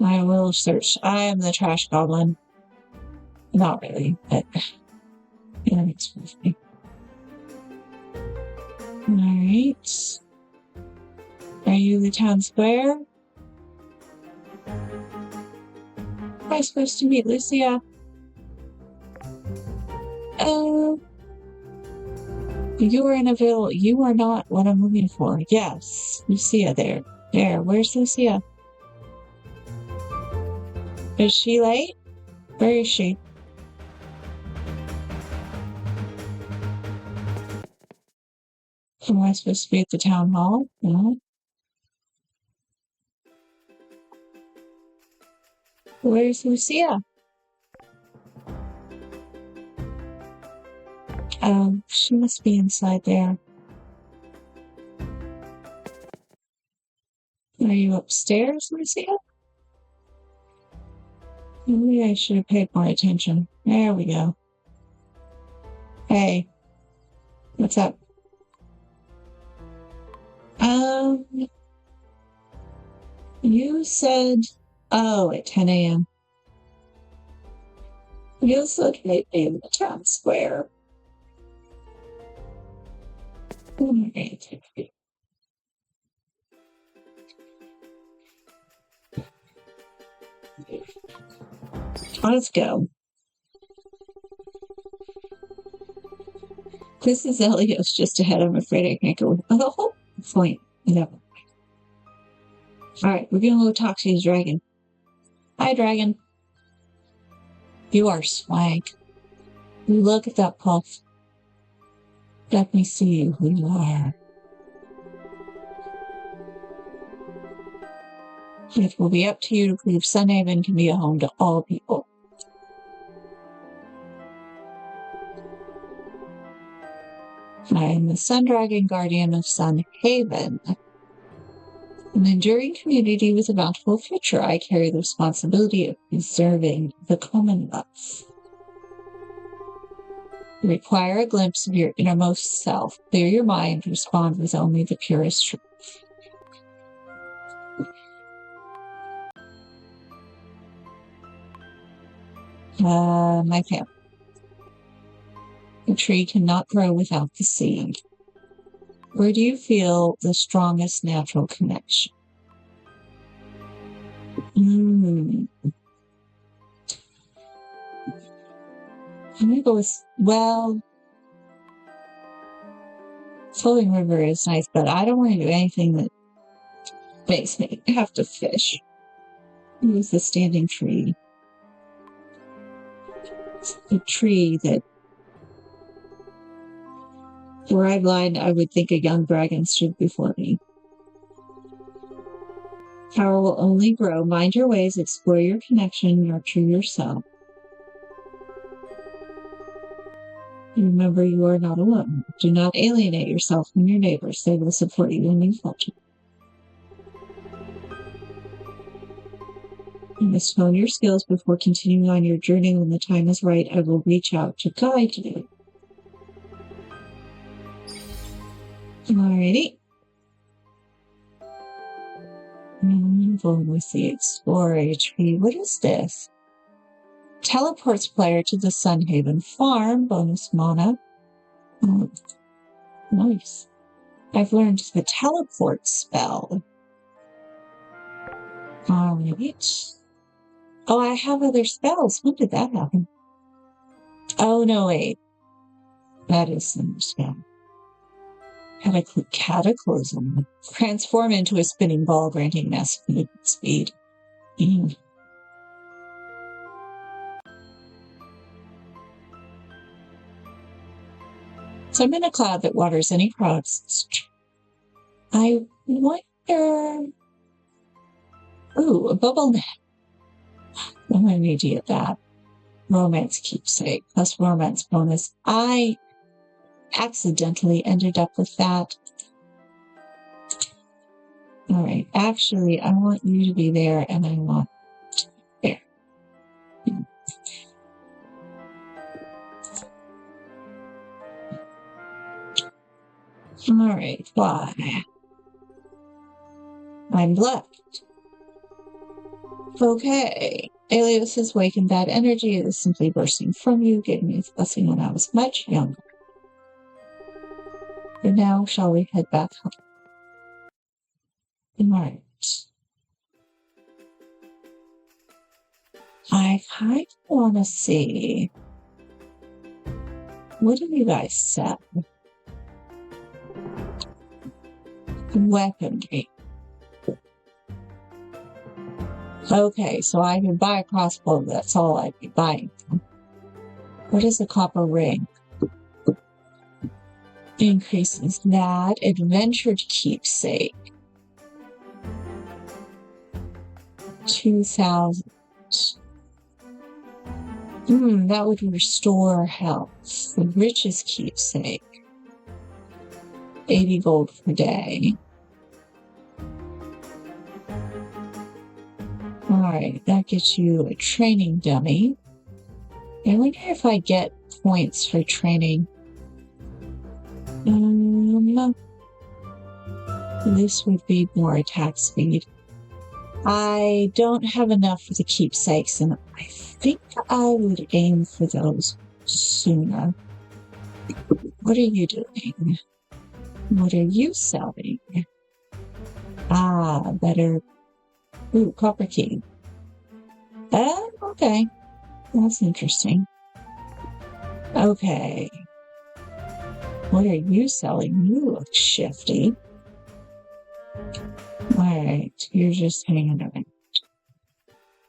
I will search. I am the trash goblin. Not really, but yeah, it's funny. Alright. Are you the town square? Am I supposed to meet Lucia? You are unavailable. You are not what I'm looking for. Yes, Lucia there. There, where's Lucia? Is she late? Where is she? Am I supposed to be at the town hall? No. Where's Lucia? She must be inside there. Are you upstairs, Lucia? Maybe I should have paid more attention. There we go. Hey. What's up? You said, at 10 a.m. Feels like maybe in the town square. Alright. Let's go. This is Elios just ahead. I'm afraid I can't go. Oh, the whole point. No. Alright, we're gonna go talk to his dragon. Hi, dragon. You are swank. Look at that puff. Let me see who you are. It will be up to you to prove Sunhaven can be a home to all people. I am the Sun Dragon Guardian of Sunhaven. An enduring community with a bountiful future, I carry the responsibility of preserving the Commonwealth. You require a glimpse of your innermost self. Clear your mind, respond with only the purest truth. My family. A tree cannot grow without the seed. Where do you feel the strongest natural connection? I'm going to go with, well, flowing river is nice, but I don't want to do anything that makes me have to fish. Use the standing tree. It's a tree that, were I blind, I would think a young dragon stood before me. Power will only grow. Mind your ways, explore your connection, nurture yourself. Remember, you are not alone. Do not alienate yourself from your neighbors. They will support you when you falter. You must hone your skills before continuing on your journey. When the time is right, I will reach out to guide you. Alrighty. Going with the Explorer tree. What is this? Teleports player to the Sunhaven farm. Bonus mana. Oh, nice. I've learned the teleport spell. Alright. Oh, I have other spells. When did that happen? Oh, no, wait. That is some spell. Cataclysm. Transform into a spinning ball, granting massive movement speed. So I'm in a cloud that waters any crops. I wonder... Ooh, a bubble net. I'm going to need to get that. Romance keepsake plus romance bonus. I accidentally ended up with that. All right. Actually, I want you to be there, and I want there. All right. Why? I'm left. Okay. Elios has wakened bad energy. It is simply bursting from you. Gave me his blessing when I was much younger. And now, shall we head back home? Right. I kind of want to see. What do you guys set? Weaponry. Okay, so I can buy a crossbow. That's all I'd be buying. What is a copper ring? Increases that. Adventured keepsake. 2,000. That would restore health. The richest keepsake. 80 gold per day. Alright, that gets you a training dummy. I wonder if I get points for training. This would be more attack speed. I don't have enough for the keepsakes, and I think I would aim for those sooner. What are you doing? What are you selling? Ah, better. Ooh, copper key. Okay. That's interesting. Okay. What are you selling? You look shifty. Alright, you're just hanging around.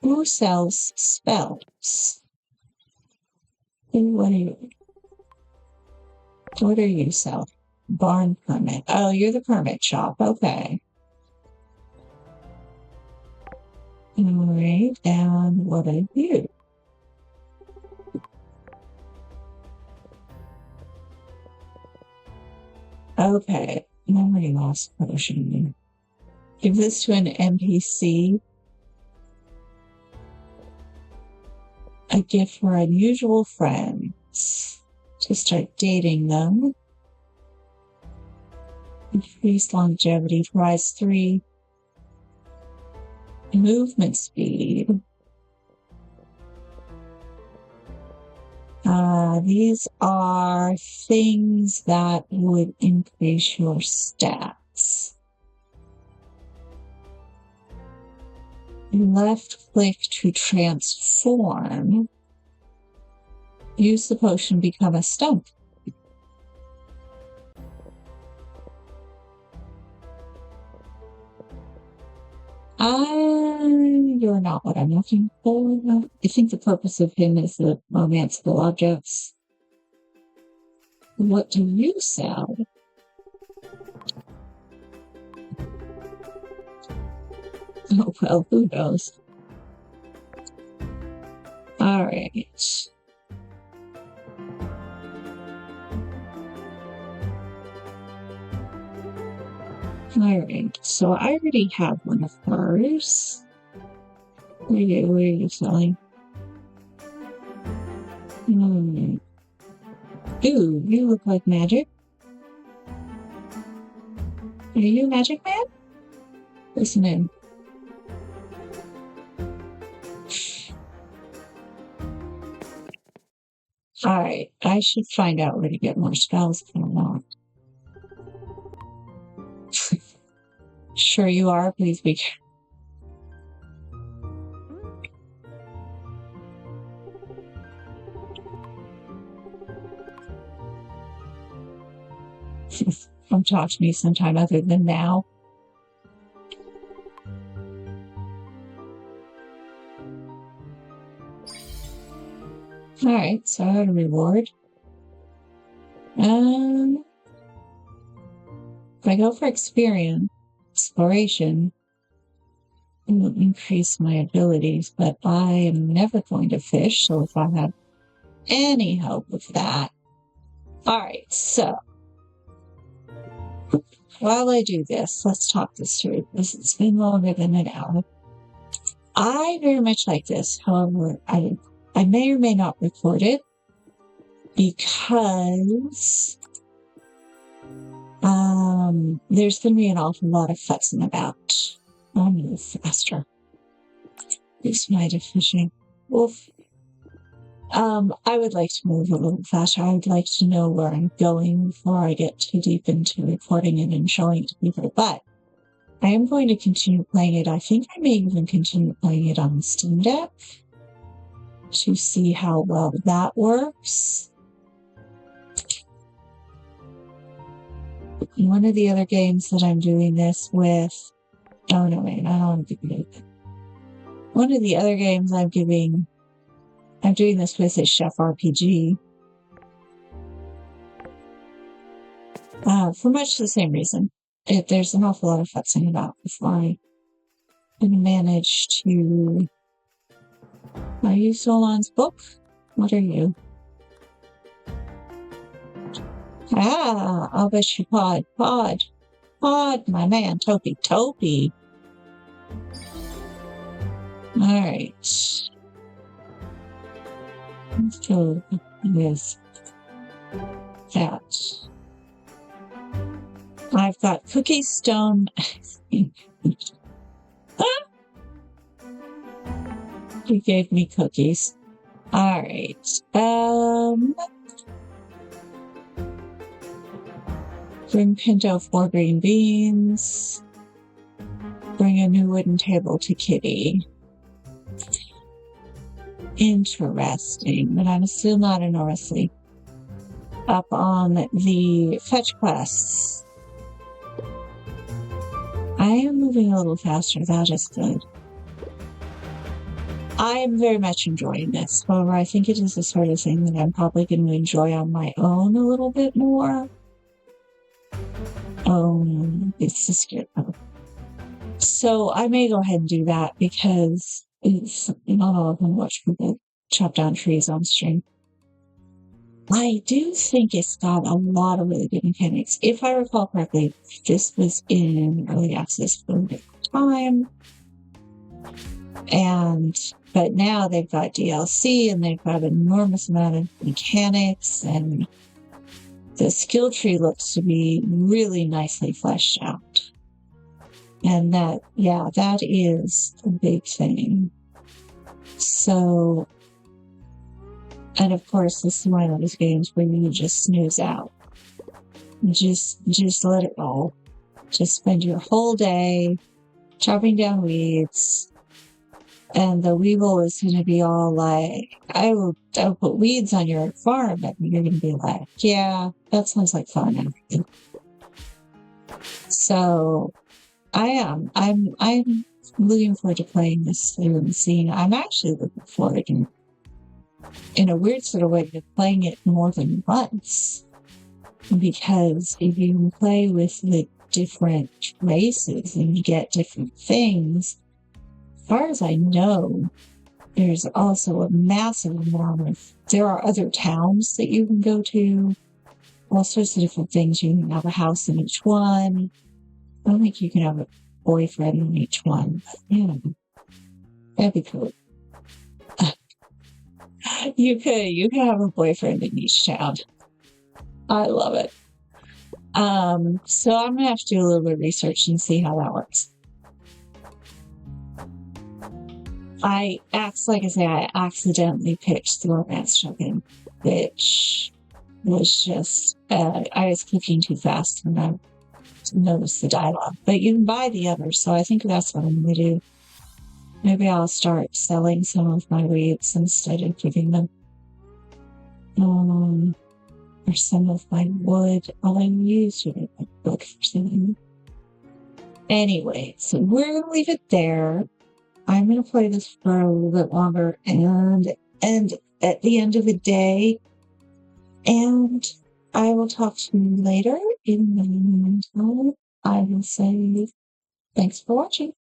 Who sells spells? What are you selling? Barn permit. Oh, you're the permit shop. Okay. Alright, and what are you? Okay, memory loss potion. Give this to an NPC. A gift for unusual friends. To start dating them. Increased longevity. Provides 3 movement speed. These are things that would increase your stats. Left click to transform. Use the potion, become a stump. You're not what I'm looking for. I think the purpose of him is the romanceable objects. What do you sell? Oh, well, who knows? Alright. Alright, so I already have one of hers. Where are you selling? Ooh, you look like magic. Are you a magic man? Listen in. Alright, I should find out where to get more spells if I want. Sure you are, please be careful. Come talk to me sometime other than now. Alright, so I got a reward. If I go for exploration, it will increase my abilities, but I am never going to fish, so if I have any help with that. Alright, so while I do this, let's talk this through, because it's been longer than an hour. I very much like this, however, I may or may not record it, because there's going to be an awful lot of fussing about. I'll move faster. This might have fishing. Wolf. I would like to move a little faster. I would like to know where I'm going before I get too deep into recording it and showing it to people. But I am going to continue playing it. I think I may even continue playing it on the Steam Deck to see how well that works. One of the other games that I'm doing this with... Oh, no, wait, I don't want to do it. One of the other games I'm doing this with is Chef RPG. For much the same reason. There's an awful lot of futzing about before I can manage to... Are you Solon's book? What are you? I'll bet you Pod, my man, Topi. Alright. Let's go with that. I've got Cookie Stone. He gave me cookies. All right. Bring Pinto 4 green beans. Bring a new wooden table to Kitty. Interesting, but I'm still not enormously up on the fetch quests. I am moving a little faster. That is good. I am very much enjoying this. However, I think it is the sort of thing that I'm probably going to enjoy on my own a little bit more. It's the scarecrow. So I may go ahead and do that because it's not all of them watch people chop down trees on stream. I do think it's got a lot of really good mechanics. If I recall correctly, this was in early access for a time. But now they've got DLC and they've got an enormous amount of mechanics, and the skill tree looks to be really nicely fleshed out. And that is a big thing. So, and of course, this is one of those games where you just snooze out. Just let it roll. Just spend your whole day chopping down weeds. And the weevil is going to be all like, I'll put weeds on your farm. And you're going to be like, yeah, that sounds like fun. So I'm looking forward to playing this through and seeing. I'm actually looking forward to, in a weird sort of way, to playing it more than once. Because if you can play with the different races and you get different things, as far as I know, there's also a massive amount of, there are other towns that you can go to, all sorts of different things. You can have a house in each one. I don't think you can have a boyfriend in each one, but yeah, that'd be cool. You could have a boyfriend in each town. I love it. So I'm gonna have to do a little bit of research and see how that works. Like I say, I accidentally picked the romance token, which was just, I was clicking too fast and I noticed the dialogue. But you can buy the others, so I think that's what I'm going to do. Maybe I'll start selling some of my weeds instead of giving them, or some of my wood. All I use to make my book for something. Anyway, so we're going to leave it there. I'm going to play this for a little bit longer and at the end of the day, and I will talk to you later. In the meantime, I will say thanks for watching.